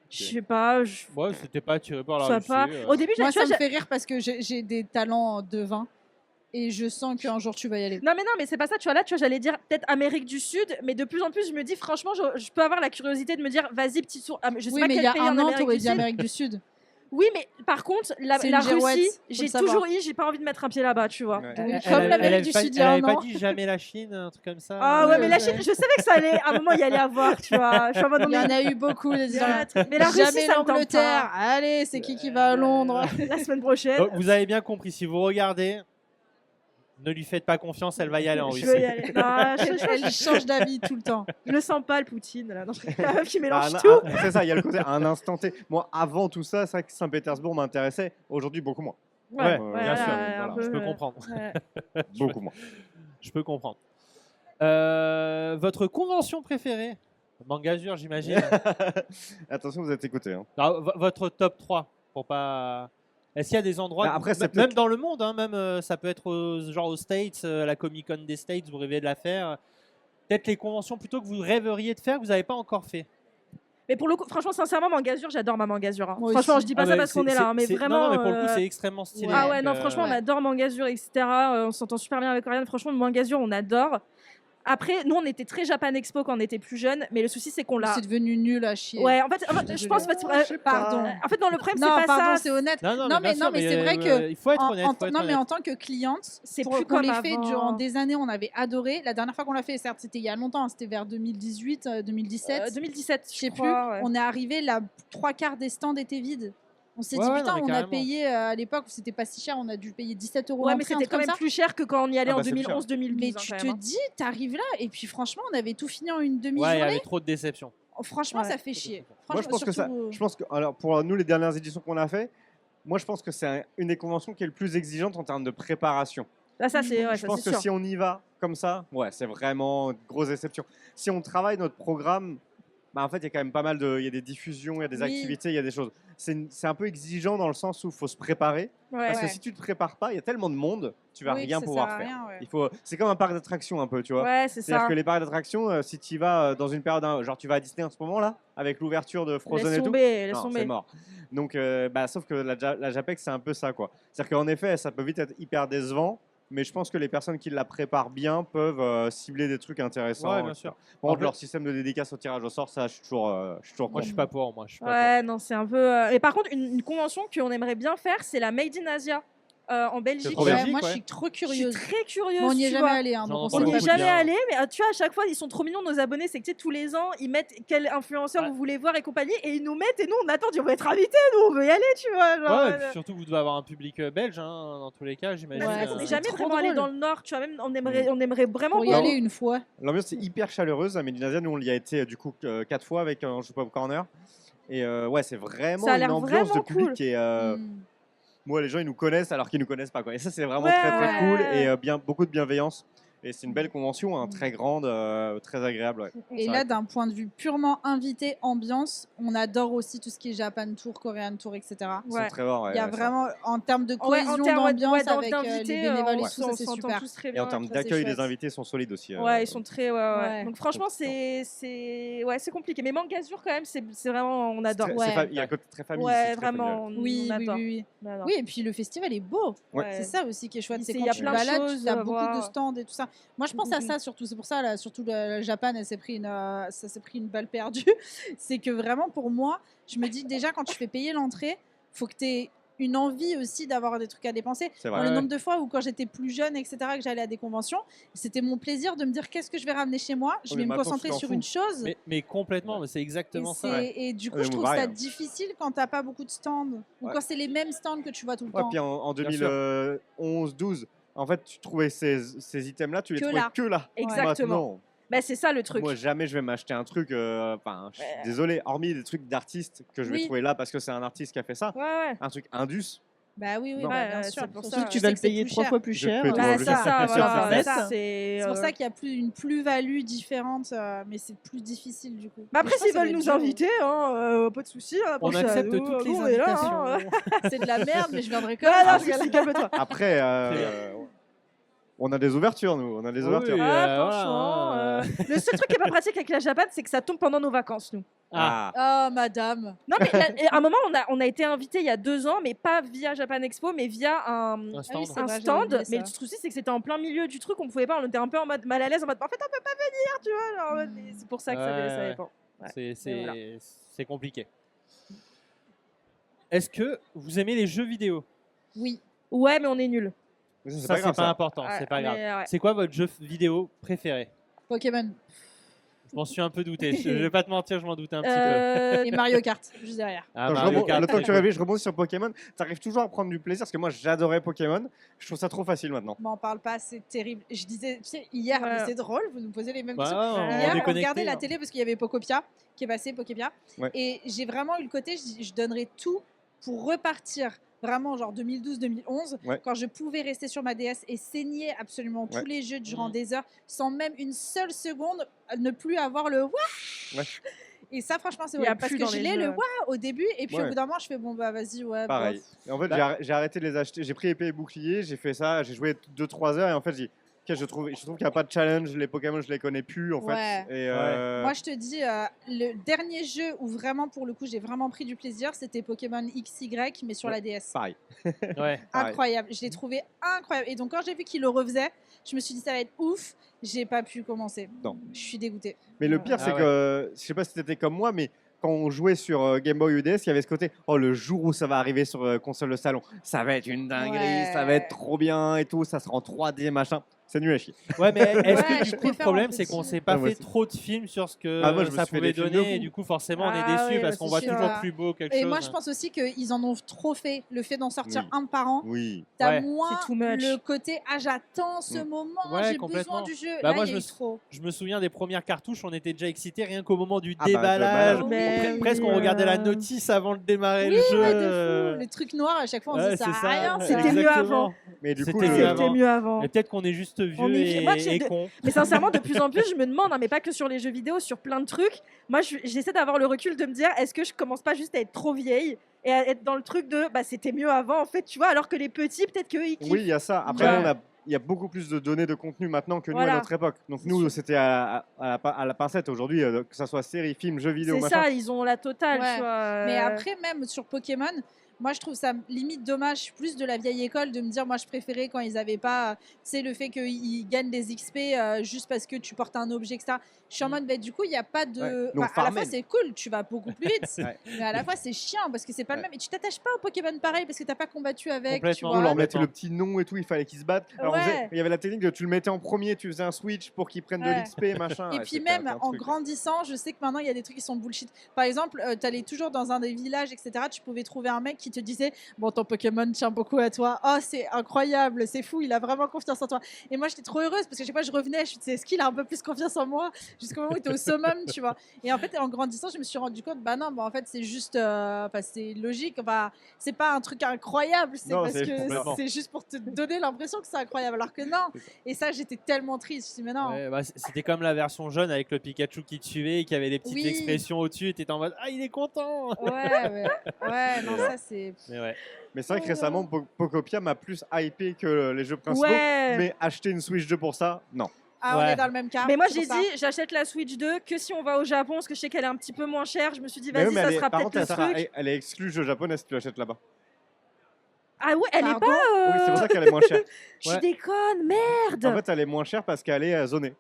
Je sais pas. Ouais, c'était pas attiré par la Soit Russie. pas. Au début, Moi, tu vois, ça me fait rire parce que j'ai des talents de vin et je sens qu'un jour tu vas y aller. Non mais c'est pas ça, tu vois là, tu vois, j'allais dire peut-être Amérique du Sud, mais de plus en plus je me dis franchement, je peux avoir la curiosité de me dire vas-y petit tour. Ah, mais je sais Oui, pas mais il quel y a pays un en an, Amérique t'aurais du dit Sud. Amérique du Sud. Oui, mais par contre, la C'est une la girouette, Russie, faut j'ai le savoir. toujours eu, j'ai pas envie de mettre un pied là-bas, tu vois. Ouais. Donc, Comme l'Amérique du Sud, il y a Elle un avait an. pas dit jamais la Chine, un truc comme ça. Ah ouais, Oui, mais la oui. Chine, je savais que ça allait, à un moment, il y allait avoir, tu vois. Je suis en mode, non, Il y en mais, a eu beaucoup. il y a un truc. Mais la Russie, Jamais ça me tente l'Angleterre. Allez, c'est qui va à Londres? pas. La semaine prochaine, Donc, vous avez bien compris, si vous regardez, ne lui faites pas confiance, elle va y aller en je Russie. veux y aller. Non, Elle change d'avis tout le temps. je le sens pas, le Poutine, là. Non, la meuf qui Bah, mélange un- tout. c'est ça, il y a le côté un instant T. Moi, avant tout ça, c'est vrai que Saint-Pétersbourg m'intéressait. Aujourd'hui, beaucoup moins. Ouais, bien voilà, sûr, un voilà, peu, Je peux comprendre. ouais. Beaucoup moins. Je peux comprendre. Votre convention préférée Mangazur, j'imagine. Attention, vous êtes écoutés. Hein. Alors, votre top 3 pour pas. Est-ce qu'il y a des endroits, Bah, après, c'est même peut-être- dans le monde, hein, même ça peut être genre aux States, la Comic Con des States, vous rêvez de la faire. Peut-être les conventions plutôt que vous rêveriez de faire que vous n'avez pas encore fait. Mais pour le coup, franchement, sincèrement, Mangazur, j'adore ma Mangazur. Hein. Moi Franchement, aussi. je dis pas ça parce qu'on est là, hein, mais vraiment. Non, mais pour le coup, c'est extrêmement stylé. Ah donc, ouais, non, franchement, on ouais. adore Mangazur, etc. On s'entend super bien avec Oriane. Franchement, Mangazur, on adore. Après, nous, on était très Japan Expo quand on était plus jeunes, mais le souci, c'est qu'on l'a. C'est devenu nul à chier. Ouais, en fait, je pense. Je sais pas. Pardon. En fait, non, le problème, c'est Non, pas pardon, ça. c'est honnête. Non, Non, bien mais- sûr, non, mais c'est vrai que il faut être honnête. faut être non, mais honnête. en tant que cliente, C'est pour plus qu'on comme l'ait fait avant. durant des années, on avait adoré. La dernière fois qu'on l'a fait, certes, c'était il y a longtemps, hein, c'était vers 2018, 2017. 2017, Je sais plus. crois, ouais. On est arrivé, la 3/4 des stands étaient vides. On s'est Ouais, dit, ouais, putain, non, mais on a carrément. payé à l'époque où c'était pas si cher, on a dû payer 17 euros Ouais, mais l'entrée, un c'était truc quand comme même ça. plus cher que quand on y allait Ah bah, en c'est plus cher. 2011-2012. Mais tu te dis, t'arrives là, et puis franchement, on avait tout fini en une Ouais, il y demi-journée. avait trop de déceptions. Franchement, Ouais. ça fait chier. Moi, je Franchement, pense que ça. surtout- Je pense que, alors, pour nous, les dernières éditions qu'on a fait, moi, je pense que c'est une des conventions qui est le plus exigeante en termes de préparation. Là, ça, c'est ouais, Je ça, pense c'est que sûr. si on y va comme ça, ouais, c'est vraiment une grosse déception. Si on travaille notre programme, bah, en fait, il y a quand même pas mal de. Il y a des diffusions, il y a des Oui. activités, il y a des choses. C'est un peu exigeant dans le sens où il faut se préparer. Ouais. Parce que Ouais. si tu te prépares pas, il y a tellement de monde, tu vas Oui, que rien ça pouvoir sert à faire. rien, ouais. Il faut. C'est comme un parc d'attractions un peu, tu vois. Ouais, c'est C'est-à-dire ça. que les parcs d'attractions, si tu y vas dans une période, genre tu vas à Disney en ce moment là, avec l'ouverture de Frozen Laisse et tout, tomber, laisse non, tomber. c'est mort. Donc, sauf que la Japex, c'est un peu ça, quoi. C'est-à-dire qu'en effet, ça peut vite être hyper décevant, mais je pense que les personnes qui la préparent bien peuvent cibler des trucs intéressants. Ouais, bien sûr. Par En contre, fait- leur système de dédicace au tirage au sort, ça, je suis toujours Moi, je contre. suis pas pour. Moi, je suis pas Ouais, non, c'est un peu. Et par contre, une convention qu'on aimerait bien faire, c'est la Made in Asia en Belgique. trop Ouais, Belgique, moi, ouais. je suis trop Je suis curieuse. très curieuse. Mais on n'y est tu jamais vois. allé, hein, J'en donc on entends On sait n'y pas. est beaucoup de jamais bien. allé, mais tu vois, à chaque fois, ils sont trop mignons, nos abonnés. C'est que tu sais, tous les ans, ils mettent quel influenceur Ouais. vous voulez voir et compagnie, et ils nous mettent, et nous, on attend, on va être invités, nous, on veut y aller, tu vois. Genre, Ouais, et puis surtout, vous devez avoir un public belge, hein, dans tous les cas, j'imagine. parce Ouais, qu'on c'est n'est jamais trop vraiment allé drôle. dans le Nord, tu vois. Même, on aimerait vraiment. Pour y Non. aller une fois. L'ambiance est hyper chaleureuse à Medinasia. Nous, on y a été du coup 4 fois avec un Joue Pop Corner. Et ouais, c'est vraiment Ça a une l'air ambiance de vraiment public cool. qui est. Mm. Moi, les gens, ils nous connaissent alors qu'ils nous connaissent pas, quoi. Et ça, c'est vraiment Ouais, très très ouais. cool et beaucoup de bienveillance. Et c'est une belle convention, hein, très grande, très agréable. Ouais. Et C'est là, vrai. d'un point de vue purement invité, ambiance, on adore aussi tout ce qui est Japan Tour, Korean Tour, etc. Ils sont Ouais. très forts. ouais, Il y a ouais, ça. vraiment, en termes de Ouais, cohésion, en termes d'ambiance ouais, avec les d'invités, bénévoles et on tout, ça, c'est s'entend super. tous très Et bien. en termes ça, c'est d'accueil, les chouette. invités sont solides aussi. Ouais, ils sont très. Ouais. Donc franchement, c'est compliqué. Mais Mangazur, quand même, c'est vraiment. On adore. Ouais. Il y a un côté très famille. Ouais, ici, très familial. vraiment. On Oui, oui, adore. oui, On adore. oui. Oui, et puis le festival est beau. Ouais. C'est ça aussi qui est chouette. C'est Il quand y a tu plein de balades, choses tu as à beaucoup voir. de stands et tout ça. Moi, je pense à ça surtout. C'est pour ça, là, surtout le Japan, ça s'est pris une balle perdue. C'est que vraiment, pour moi, je me dis déjà, quand tu fais payer l'entrée, faut que tu aies une envie aussi d'avoir des trucs à dépenser. C'est Moi, vrai. le Ouais. nombre de fois où quand j'étais plus jeune, etc., que j'allais à des conventions, c'était mon plaisir de me dire qu'est-ce que je vais ramener chez moi. Je Oh, vais mais me maintenant, concentrer tu t'en sur fous. une chose. Mais complètement, mais c'est Et, exactement ça. Ouais. et du coup, Ouais, je mais trouve pareil, ça hein. difficile quand t'as pas beaucoup de stands ou Ouais. quand c'est les mêmes stands que tu vois tout le Ouais, temps. puis en Bien sûr. 2011-12, en fait, tu trouvais ces items-là, tu les Que trouvais là. que là. Exactement. Maintenant, Bah, c'est ça le truc. moi, jamais je vais m'acheter un truc. Enfin, je suis Ouais. désolé, hormis des trucs d'artistes que je vais Oui. trouver là parce que c'est un artiste qui a fait ça. Ouais, ouais. Un truc Indus. Bah oui, oui, Non. bah, bien Ouais, sûr. c'est pour Surtout ça. que Tu sais vas le que c'est payer plus 3 cher. fois plus Je cher. peux Bah, Sur c'est ça, voilà. Internet. C'est C'est pour ça qu'il y a plus une plus-value différente, mais c'est plus difficile du coup. Bah après, Mais je pense s'ils que ça veulent doit nous être dur. inviter, pas de souci. Hein, On pensez à accepte nous, toutes les nous, on est là, invitations. hein. C'est de la merde, mais je viendrai quand Ah, même. non, je rigole, calme-toi. Après, on a des ouvertures, nous. On a des Oui, ouvertures. oui. Ah, voilà, franchement, hein, le seul truc qui est pas pratique avec la Japan, c'est que ça tombe pendant nos vacances, nous. Ah. Oh, madame. Non, mais et à un moment, on a été invité il y a 2 ans, mais pas via Japan Expo, mais via un Un stand. oui, c'est un vrai, j'avais stand. oublié Mais ça. le souci, c'est que c'était en plein milieu du truc, on pouvait pas, on était un peu en mode mal à l'aise, en mode en fait, on peut pas venir, tu vois. genre, en mode, et c'est pour ça que ça Ouais, ça ouais. dépend. Ouais. C'est voilà. c'est compliqué. Est-ce que vous aimez les jeux vidéo? Oui. Ouais, mais on est nuls. Mais ça, c'est Ça, pas c'est grave, pas ça. important, Ouais, c'est pas grave. mais, ouais. C'est quoi votre jeu vidéo préféré? Pokémon Je m'en suis un peu douté. Je vais pas te mentir, je m'en doutais un petit peu. et Mario Kart, juste derrière. Ah, Attends, Mario Kart, le temps que tu c'est réveilles, je rebondis sur Pokémon. T'arrives toujours à prendre du plaisir parce que moi j'adorais Pokémon. Je trouve ça trop facile maintenant. M'en parle pas, c'est terrible. Je disais, tu sais, hier, Ouais. mais c'est drôle, vous nous posez les mêmes cool. questions. Ouais, on est Hier, on déconnecté, regardait la hein. télé parce qu'il y avait Pokopia qui est passé, Pokopia. Ouais. Et j'ai vraiment eu le côté, je donnerais tout pour repartir vraiment genre 2012-2011, Ouais. quand je pouvais rester sur ma DS et saigner absolument tous Ouais. les jeux durant Mhm. des heures sans même une seule seconde ne plus avoir le waouh. Ouais. Et ça, franchement, c'est Il y a vrai. Parce plus que dans je les l'ai le jeux. waouh au début et puis Ouais. au bout d'un moment, je fais bon, bah vas-y, ouais. Pareil. bof. Et en fait, Bah- j'ai arrêté de les acheter. J'ai pris épée et bouclier, j'ai fait ça, j'ai joué 2-3 heures et en fait, j'ai dit, ok, je trouve qu'il n'y a pas de challenge. Les Pokémon, je les connais plus en Ouais. fait. Et, Moi, je te dis, le dernier jeu où vraiment, pour le coup, j'ai vraiment pris du plaisir, c'était Pokémon XY, mais sur Ouais. la DS. pareil. Ouais. pareil. Incroyable. Je l'ai trouvé incroyable. Et donc, quand j'ai vu qu'il le refaisait, je me suis dit, ça va être ouf. J'ai pas pu commencer. Non. Je suis dégoûtée. Mais le pire, Ah c'est ouais. que je sais pas si t'étais comme moi, mais quand on jouait sur Game Boy ou DS, il y avait ce côté, oh, le jour où ça va arriver sur console de salon, ça va être une dinguerie, ça va Ouais. être trop bien et tout, ça sera en 3D, machin. C'est nul à chier. Ouais, mais est-ce Ouais, que je du coup le préfère problème en c'est petit. qu'on s'est pas Ah, moi fait aussi. trop de films sur ce que Ah, moi, je me ça suis fait pouvait des films de donner et fou. du coup forcément on est Ah déçu ouais, parce bah, qu'on c'est voit sûr. toujours plus beau quelque Et chose. moi, je pense aussi qu'ils en ont trop fait. Le fait d'en sortir Oui. un par an, Oui. t'as Ouais. moins C'est too much. le côté ah j'attends ce Mm. moment, Ouais, j'ai complètement. besoin du jeu. Bah, Là, moi, il y je a me eu sou- trop. Je me souviens des premières cartouches, on était déjà excités rien qu'au moment du Ah bah, déballage. le Mais Presque on oui, regardait la notice avant de démarrer Oui, le jeu. ouais, de fou. Le truc noir, à chaque fois, on Ouais, disait ça c'est a rien. ça. C'était mieux Exactement. avant. Mais du coup, C'était le- mieux avant. C'était mieux avant. Et peut-être qu'on est juste vieux On est vieux. Moi, et de- con. Mais sincèrement, de plus en plus, je me demande, hein, mais pas que sur les jeux vidéo, sur plein de trucs. Moi, j'essaie d'avoir le recul de me dire, est-ce que je commence pas juste à être trop vieille et à être dans le truc de, bah, c'était mieux avant, en fait, tu vois, alors que les petits, peut-être qu'eux, ils kiffent. Oui, il y a ça. Après, Ouais. nous, il y a beaucoup plus de données de contenu maintenant que nous Voilà. à notre époque. Donc C'est nous, sûr. c'était à la pincette. Aujourd'hui, que ça soit série, film, jeux vidéo, C'est machin. ça, ils ont la totale, Ouais. tu vois. Mais après, même sur Pokémon, moi je trouve ça limite dommage, plus de la vieille école, de me dire, moi je préférais quand ils avaient pas, c'est le fait qu'ils gagnent des XP juste parce que tu portes un objet, etc. Je suis en mode, bah, du coup, il n'y a pas de. Ouais. Nous, on Bah, à la fois, farmait. c'est cool, tu vas beaucoup plus vite, Ouais. mais à la fois, c'est chiant parce que c'est pas le Ouais. même. Et tu t'attaches pas au Pokémon pareil parce que t'as pas combattu avec. Tu Complètement. Nous, vois. on leur mettait Complètement. le petit nom et tout, il fallait qu'ils se battent. Alors, Ouais. il y avait la technique de tu le mettais en premier, tu faisais un switch pour qu'ils prennent de Ouais. l'XP, machin. Et Ouais, puis c'était même un en truc. grandissant, je sais que maintenant il y a des trucs qui sont bullshit. Par exemple, tu allais toujours dans un des villages, etc. Tu pouvais trouver un mec qui te disait, bon, ton Pokémon tient beaucoup à toi. Oh, c'est incroyable, c'est fou, il a vraiment confiance en toi. Et moi, j'étais trop heureuse parce que chaque fois je revenais, je me disais, est-ce qu'il a un peu plus confiance en moi jusqu'au moment où il était au summum, tu vois. Et en fait, en grandissant, je me suis rendu compte, bah non, bah en fait, c'est juste, enfin, c'est logique. Enfin, c'est pas un truc incroyable, c'est Non, parce c'est que complètement. c'est juste pour te donner l'impression que c'est incroyable, alors que non. C'est ça. Et ça, j'étais tellement triste. Je me suis dit, mais non. Ouais, bah, c'était comme la version jaune avec le Pikachu qui te suivait et qui avait des petites Oui. expressions au-dessus. Tu étais en mode ah, il est content. Ouais, non, ça c'est. Mais ouais. Mais c'est vrai que récemment, Pokopia m'a plus hypé que les jeux principaux. Ouais. Mais acheter une Switch 2 pour ça, non. Ah, on Ouais. est dans le même cas. Mais moi, c'est j'ai pour ça. dit, j'achète la Switch 2 que si on va au Japon, parce que je sais qu'elle est un petit peu moins chère. Je me suis dit, Mais vas-y, oui, mais ça elle est- sera par peut-être contre, le elle, sera- truc. elle est exclue jeu japonais si tu l'achètes là-bas. Ah ouais, elle est Pardon pas. Oui, c'est pour ça qu'elle est moins chère. Je Ouais. déconne, merde. En fait, elle est moins chère parce qu'elle est zonée.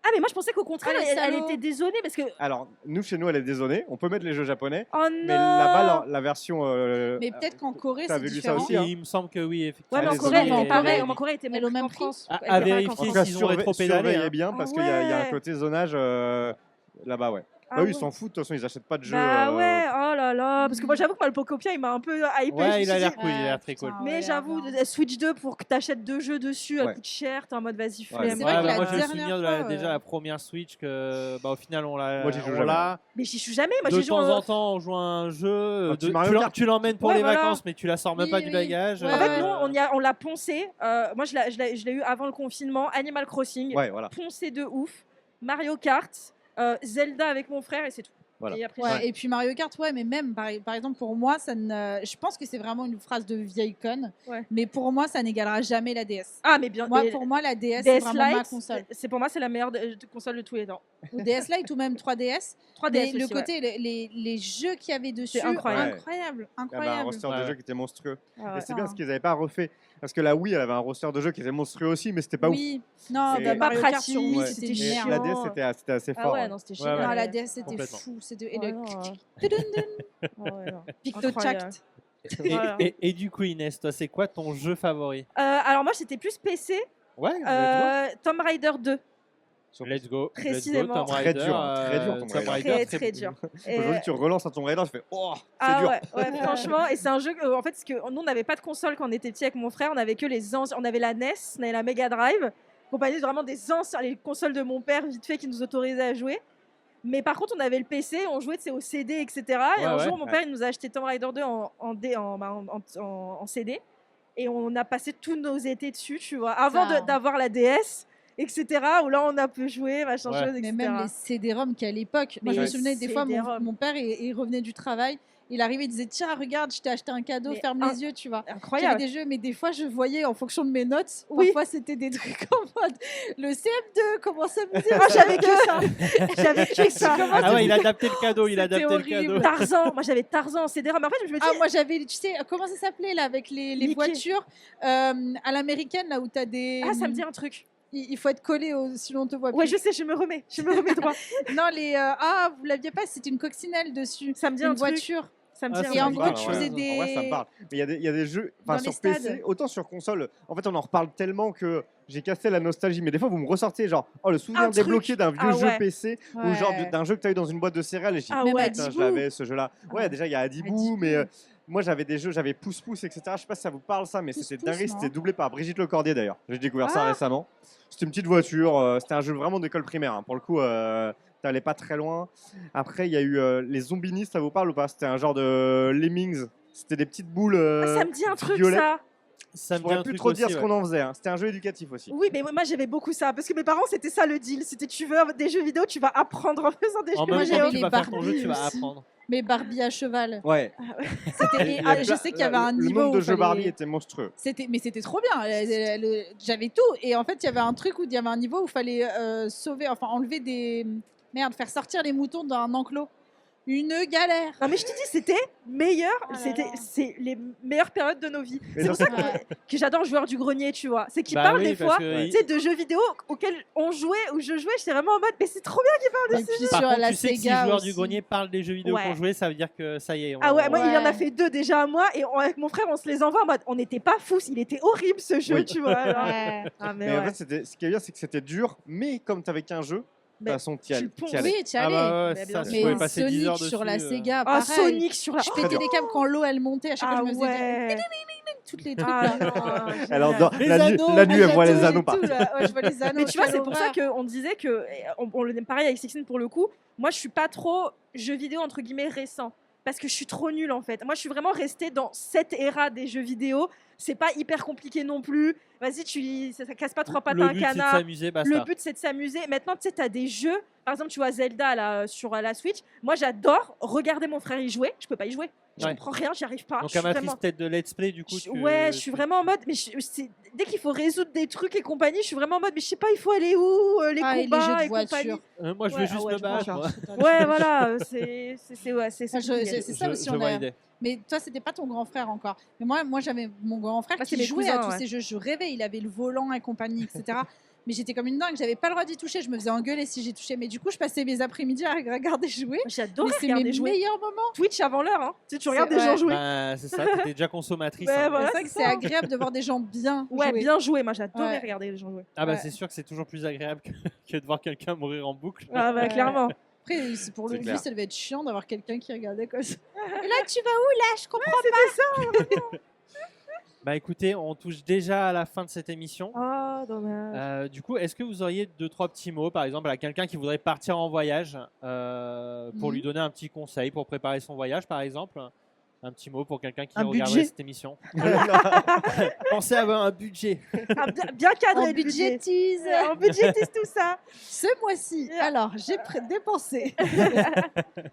Ah, mais moi, je pensais qu'au contraire, Ah, les elle salauds. était dézonée parce que. Alors, nous, chez nous, elle est dézonée. On peut mettre les jeux japonais. Oh non. Mais là-bas, la version. Mais peut-être qu'en Corée, t'as c'est vu ça différent. aussi, hein. Il me semble que oui, effectivement. Ouais, mais en Elle est Corée, zonée, elle était et- pareil. En Corée, elle était Elle est au même même prix en prix. France. À Elle était pareil vérifier qu'en En tout France. cas, s'ils ont rétropédalé, surveillez hein. bien Ah parce qu'il y a un ouais. côté zonage là-bas, ouais. Ah Bah oui, ouais. ils s'en foutent. De toute façon, ils achètent pas de jeux. Bah ouais, oh là là. Parce que moi, j'avoue que moi, le Pokopia, il m'a un peu hypé. Je me Ouais, il suis a dit, l'air cool, il a l'air très putain, cool. mais ouais, j'avoue, à voir. Switch 2 pour que t'achètes 2 jeux dessus, elle Ouais. coûte cher. T'es en mode vas-y, Ouais, flemme. c'est vrai que la moi j'ai le dernière souvenir de fois, déjà la première Switch que bah, au final on l'a. Moi, j'y joue on jamais. l'a. Mais j'y suis jamais. Moi, De j'ai joué temps en temps on joue à un jeu. Un petit Mario Kart. Tu l'emmènes pour Ouais, les voilà. vacances mais tu la sors même Oui, pas du oui. bagage. Ouais, En fait, ouais. nous, on l'a poncé. Moi, je l'ai eu avant le confinement. Animal Crossing, Ouais, voilà. poncé de ouf. Mario Kart, Zelda avec mon frère et c'est tout. Voilà. Et après, Ouais, et puis Mario Kart, ouais, mais même par exemple pour moi, ça ne... je pense que c'est vraiment une phrase de vieille conne, Ouais. mais pour moi, ça n'égalera jamais la DS. Ah, mais bien. Moi, mais pour moi, la DS, c'est DS vraiment ma Lite, console. c'est pour moi, c'est la meilleure console de tous les temps. Ou DS Lite ou même 3DS. 3DS Mais aussi, le ouais. côté, les jeux qu'il y avait dessus, incroyable. incroyable, Ah bah, un incroyable. roster Ouais. de jeux qui était monstrueux. Ah ouais. Et c'est bien parce qu'ils n'avaient pas refait. Parce que la Wii, elle avait un roster de jeux qui était monstrueux aussi, mais c'était pas ouf. Oui, non, C'est bah, pas Mario Kart sur Wii, Ouais. c'était c'était Et chiant. la DS, c'était assez Ah fort. ouais, ouais. non, c'était Ouais, génial. ouais. Non, la DS, c'était Complètement. fou. C'était... et Ouais, le... non, Tudun-dun. ah ouais, non. Picto Incroyable. Chact. Voilà. Et du coup, Inès, toi, c'est quoi ton jeu favori? Alors moi, c'était plus PC. Ouais, Tomb Raider 2. let's go. Précisément. Tomb Très Raider, dur, hein, très dur, Tomb Tomb Raider. Raider, Très dur. Et- Aujourd'hui, tu relances un Tomb Raider, tu fais oh, c'est Ah dur. ouais, franchement, et c'est un jeu que, en fait, parce que nous on n'avait pas de console quand on était petit avec mon frère, on avait que les anciens, on avait la NES, on avait la Mega Drive, accompagné vraiment des anciens, les consoles de mon père vite fait qui nous autorisaient à jouer. Mais par contre, on avait le PC, on jouait au CD, etc. Et un Ouais, jour, ouais. mon père il nous a acheté Tomb Raider 2 en CD, et on a passé tous nos étés dessus, tu vois, avant Ça. d'avoir la DS, etc. Où là, on a pu jouer, machin Ouais. chose, Mais etc. même les CD-ROM qu'à l'époque, moi je me Mais souvenais des fois, CD-ROM. mon père il revenait du travail, il arrivait, il disait tiens regarde, je t'ai acheté un cadeau, Mais ferme les yeux, tu vois. J'avais Incroyable. des jeux, mais des fois je voyais en fonction de mes notes, Oui. parfois c'était des trucs en mode le CM2 commence à me dire Ah, j'avais que ça. J'avais que ça. Ah ouais, il a adapté le cadeau, il a C'était adapté le horrible. cadeau. Tarzan, moi j'avais Tarzan en CD-ROM. En fait, je me dis, Ah moi j'avais, tu sais comment ça s'appelait là avec les Mickey. voitures à l'américaine là où t'as des ah, ça me dit un truc. il faut être collé sinon on te voit Ouais, plus. je sais, je me remets droit. Non les ah vous l'aviez pas, c'était une coccinelle dessus, Ça me dit une un truc. voiture. Ça me Ah, dit ça Et un en me truc. gros, parle, tu ouais. faisais En vrai, ça me des parle. Mais il y a des jeux, enfin Dans sur les PC, stades. autant sur console. En fait, on en reparle tellement que j'ai cassé la nostalgie. Mais des fois, vous me ressortez genre, oh, le souvenir Un truc. débloqué d'un vieux Ah jeu ouais. PC ou genre d'un jeu que tu as eu dans une boîte de céréales. Et j'ai Ah dit, ouais. putain, je Adibou. l'avais ce jeu-là. Ouais, Ah. déjà, il y a Adibou, Adibou. mais moi, j'avais des jeux, j'avais Pouce Pouce, etc. Je sais pas si ça vous parle ça, mais c'était Pouce-Pouce, dingue. non. C'était doublé par Brigitte Lecordier d'ailleurs. J'ai découvert ça Ah. récemment. C'était une petite voiture. C'était un jeu vraiment d'école primaire. Hein. Pour le coup, t'allais pas très loin. Après, il y a eu les Zombinis, ça vous parle ou pas? C'était un genre de Lemmings. C'était des petites boules. Ah, ça me dit un truc, violettes. ça. Ça Je me dit pourrais un plus truc trop dire aussi, ce ouais. qu'on en faisait. Hein. C'était un jeu éducatif aussi. Oui, mais moi j'avais beaucoup ça. Parce que mes parents, c'était ça le deal. C'était tu veux des jeux vidéo, tu vas apprendre en faisant des En jeux même Moi, temps vidéo. j'avais que tu les vas faire ton jeu, Barbie tu vas aussi. apprendre. mais Barbie à cheval. Ouais. C'était, Il y a je plein- sais qu'il y avait un le niveau nombre de où jeux fallait- Barbie était monstrueux. mais c'était trop bien. J'avais tout. Et en fait, il y avait un truc où il y avait un niveau où il fallait sauver, enfin enlever des. Merde, faire sortir les moutons d'un enclos. Une galère. Non, mais je te dis, c'était meilleur. Oh là C'était là. c'est les meilleures périodes de nos vies. Mais C'est non, pour ça Ouais. que j'adore Joueur du Grenier, tu vois. C'est qu'il Bah parle oui, des parce fois, que tu sais, de jeux vidéo auxquels on jouait ou je jouais. J'étais vraiment en mode, mais c'est trop bien. Et puis Par sur contre, la tu sais que si Sega joueur aussi. du grenier parle des jeux vidéo Ouais. qu'on jouait, ça veut dire que ça y est. Ah ouais, moi il en a Ouais. fait 2 déjà à moi et avec mon frère on se les envoie en mode on n'était pas fous, il était horrible ce jeu, Oui. tu vois. alors. Ouais. Ah mais, Mais en ouais. fait, ce qui est bien, c'est que c'était dur, mais comme tu avais qu'un jeu, de Mais toute façon, tu le ponces. t'y allais. Oui, tu Ah allais. bah ouais, Mais ça, bien tu sûr. pouvais Mais passer 10 heures Sonic sur la dessus, Sega, Ah, pareil. Sonic sur la. Je pétais des câbles quand l'eau elle montait. À chaque fois, Ah je me faisais ouais. toutes les trucs Ah là. non, Elle génial. endort- Les la, nuit, anneaux, la nuit, elle voit les J'adore anneaux et partout. tout, là. Ouais, je vois les anneaux. Mais tu vois, quelle c'est pour ça horreur. qu'on disait que on est pareil avec Sixteen pour le coup. Moi, je suis pas trop jeux vidéo entre guillemets récents parce que je suis trop nulle en fait. Moi, je suis vraiment restée dans cette ère des jeux vidéo. C'est pas hyper compliqué non plus. Vas-y, ça casse pas trois pattes à Le un but, c'est de canard. s'amuser, basta. Le but, c'est de s'amuser. Maintenant, tu sais, tu as des jeux. Par exemple, tu vois Zelda là, sur la Switch. Moi, j'adore regarder mon frère y jouer. Je peux pas y jouer. Je Ouais. comprends rien, j'y arrive pas. Donc, Je suis amatrice vraiment- peut-être de let's play, du coup. Ouais, je suis vraiment en mode. Mais dès qu'il faut résoudre des trucs et compagnie, je suis vraiment en mode. Mais je sais pas, il faut aller où les Ah, et les combats jeux de et compagnie. voiture. Moi, je Ouais, veux juste ah ouais, me je battre. comprends. moi. Ouais, voilà. C'est Ah, compliqué. c'est ça aussi, Je on vois a- l'idée. Mais toi, c'était pas ton grand frère encore. Mais moi j'avais mon grand frère Moi, qui c'est mes jouait à cousins, tous ouais. ces jeux. Je rêvais, il avait le volant et compagnie, etc. Mais j'étais comme une dingue, j'avais pas le droit d'y toucher. Je me faisais engueuler si j'y touchais. Mais du coup, je passais mes après-midi à regarder jouer. J'adore Mais c'est regarder mes jouer. meilleurs moments. Twitch avant l'heure, hein. Tu sais, tu regardes C'est- des gens ouais. jouer. Bah, c'est ça, t'étais déjà consommatrice. Ouais, hein. voilà. c'est vrai que c'est agréable de voir des gens bien Ouais, jouer. bien joué. Moi, j'adorais Ouais. regarder les gens jouer. Ah bah Ouais. c'est sûr que c'est toujours plus agréable que de voir quelqu'un mourir en boucle. Ah, bah, Ouais. clairement. Après, c'est pour C'est lui, clair. ça devait être chiant d'avoir quelqu'un qui regardait comme ça. Et là, tu vas où là? Je comprends. Bah écoutez, on touche déjà à la fin de cette émission. Ah, dommage. Du coup, est-ce que vous auriez 2-3 petits mots, par exemple, à quelqu'un qui voudrait partir en voyage, pour lui donner un petit conseil pour préparer son voyage, par exemple? Un petit mot pour quelqu'un qui Un regarderait budget. cette émission. Pensez à avoir un budget. Ah, bien cadré En le budget. budgetise. On budgétise tout ça. Ce mois-ci, alors, j'ai dépensé.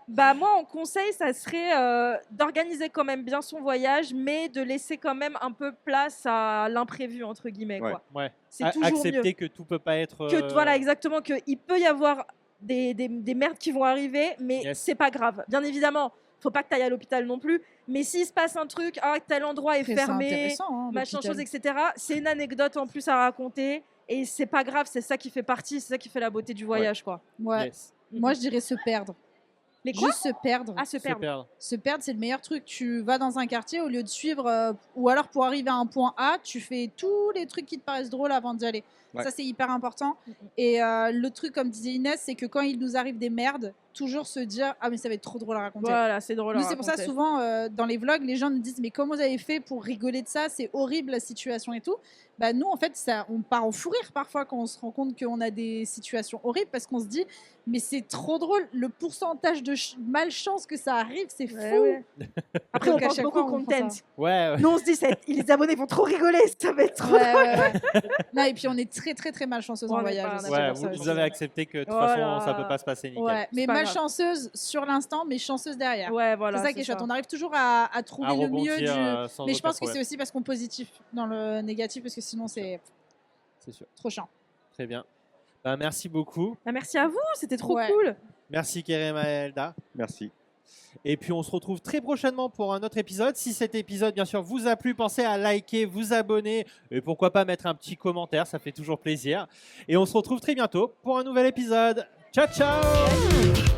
Bah moi, en conseil, ça serait d'organiser quand même bien son voyage, mais de laisser quand même un peu place à l'imprévu entre guillemets. Ouais. Quoi. Ouais. C'est toujours Accepter mieux. que tout peut pas être. Que voilà, exactement, qu'il peut y avoir des merdes qui vont arriver, mais Yes. c'est pas grave. Bien évidemment, faut pas que tu ailles à l'hôpital non plus. Mais s'il se passe un truc, tel endroit est Après, fermé, c'est intéressant. Hein, machin l'hôpital. chose, etc. C'est une anecdote en plus à raconter. Et c'est pas grave, c'est ça qui fait partie, c'est ça qui fait la beauté du voyage, quoi. Ouais. Yes. Moi, je dirais se perdre. Mais quoi? Juste se perdre. Ah, se Se perdre. perdre. Se perdre, c'est le meilleur truc. Tu vas dans un quartier, au lieu de suivre, ou alors pour arriver à un point A, tu fais tous les trucs qui te paraissent drôles avant d'y aller. Ouais. Ça, c'est hyper important. Mhm. Et le truc, comme disait Inès, c'est que quand il nous arrive des merdes, toujours se dire ah mais ça va être trop drôle à raconter. Voilà, c'est drôle. à Nous, c'est pour ça, raconter. souvent, dans les vlogs, les gens nous disent mais comment vous avez fait pour rigoler de ça? C'est horrible la situation et tout. Bah, nous, en fait, on part en fou rire parfois quand on se rend compte qu'on a des situations horribles parce qu'on se dit mais c'est trop drôle. Le pourcentage de malchance que ça arrive, c'est fou. Ouais, ouais. Après, on Donc, à pense chaque beaucoup fois, au on prend content. ça. Ouais, Nous, on se dit, les abonnés vont trop rigoler, ça va être trop Ouais, drôle. ouais, ouais. Non, et puis on est très très très malchanceuse On en est voyage. pas- aussi, on ouais, c'est pour ça vous aussi. avez accepté que de toute Voilà. façon, ça peut pas se passer nickel. Ouais, mais pas grave. malchanceuse sur l'instant, mais chanceuse derrière. Ouais, voilà. c'est ça qui est chouette. On arrive toujours à trouver À le mieux rebondir du. sans Mais je aucun pense que c'est problème. aussi parce qu'on est positif dans le négatif, parce que sinon c'est C'est sûr. trop chiant. Très bien. Bah, merci beaucoup. Ah, merci à vous, c'était trop Ouais. cool. Merci Kerem et Elda. Merci. Et puis on se retrouve très prochainement pour un autre épisode. Si cet épisode, bien sûr, vous a plu, pensez à liker, vous abonner et pourquoi pas mettre un petit commentaire, ça fait toujours plaisir. Et on se retrouve très bientôt pour un nouvel épisode. Ciao, ciao!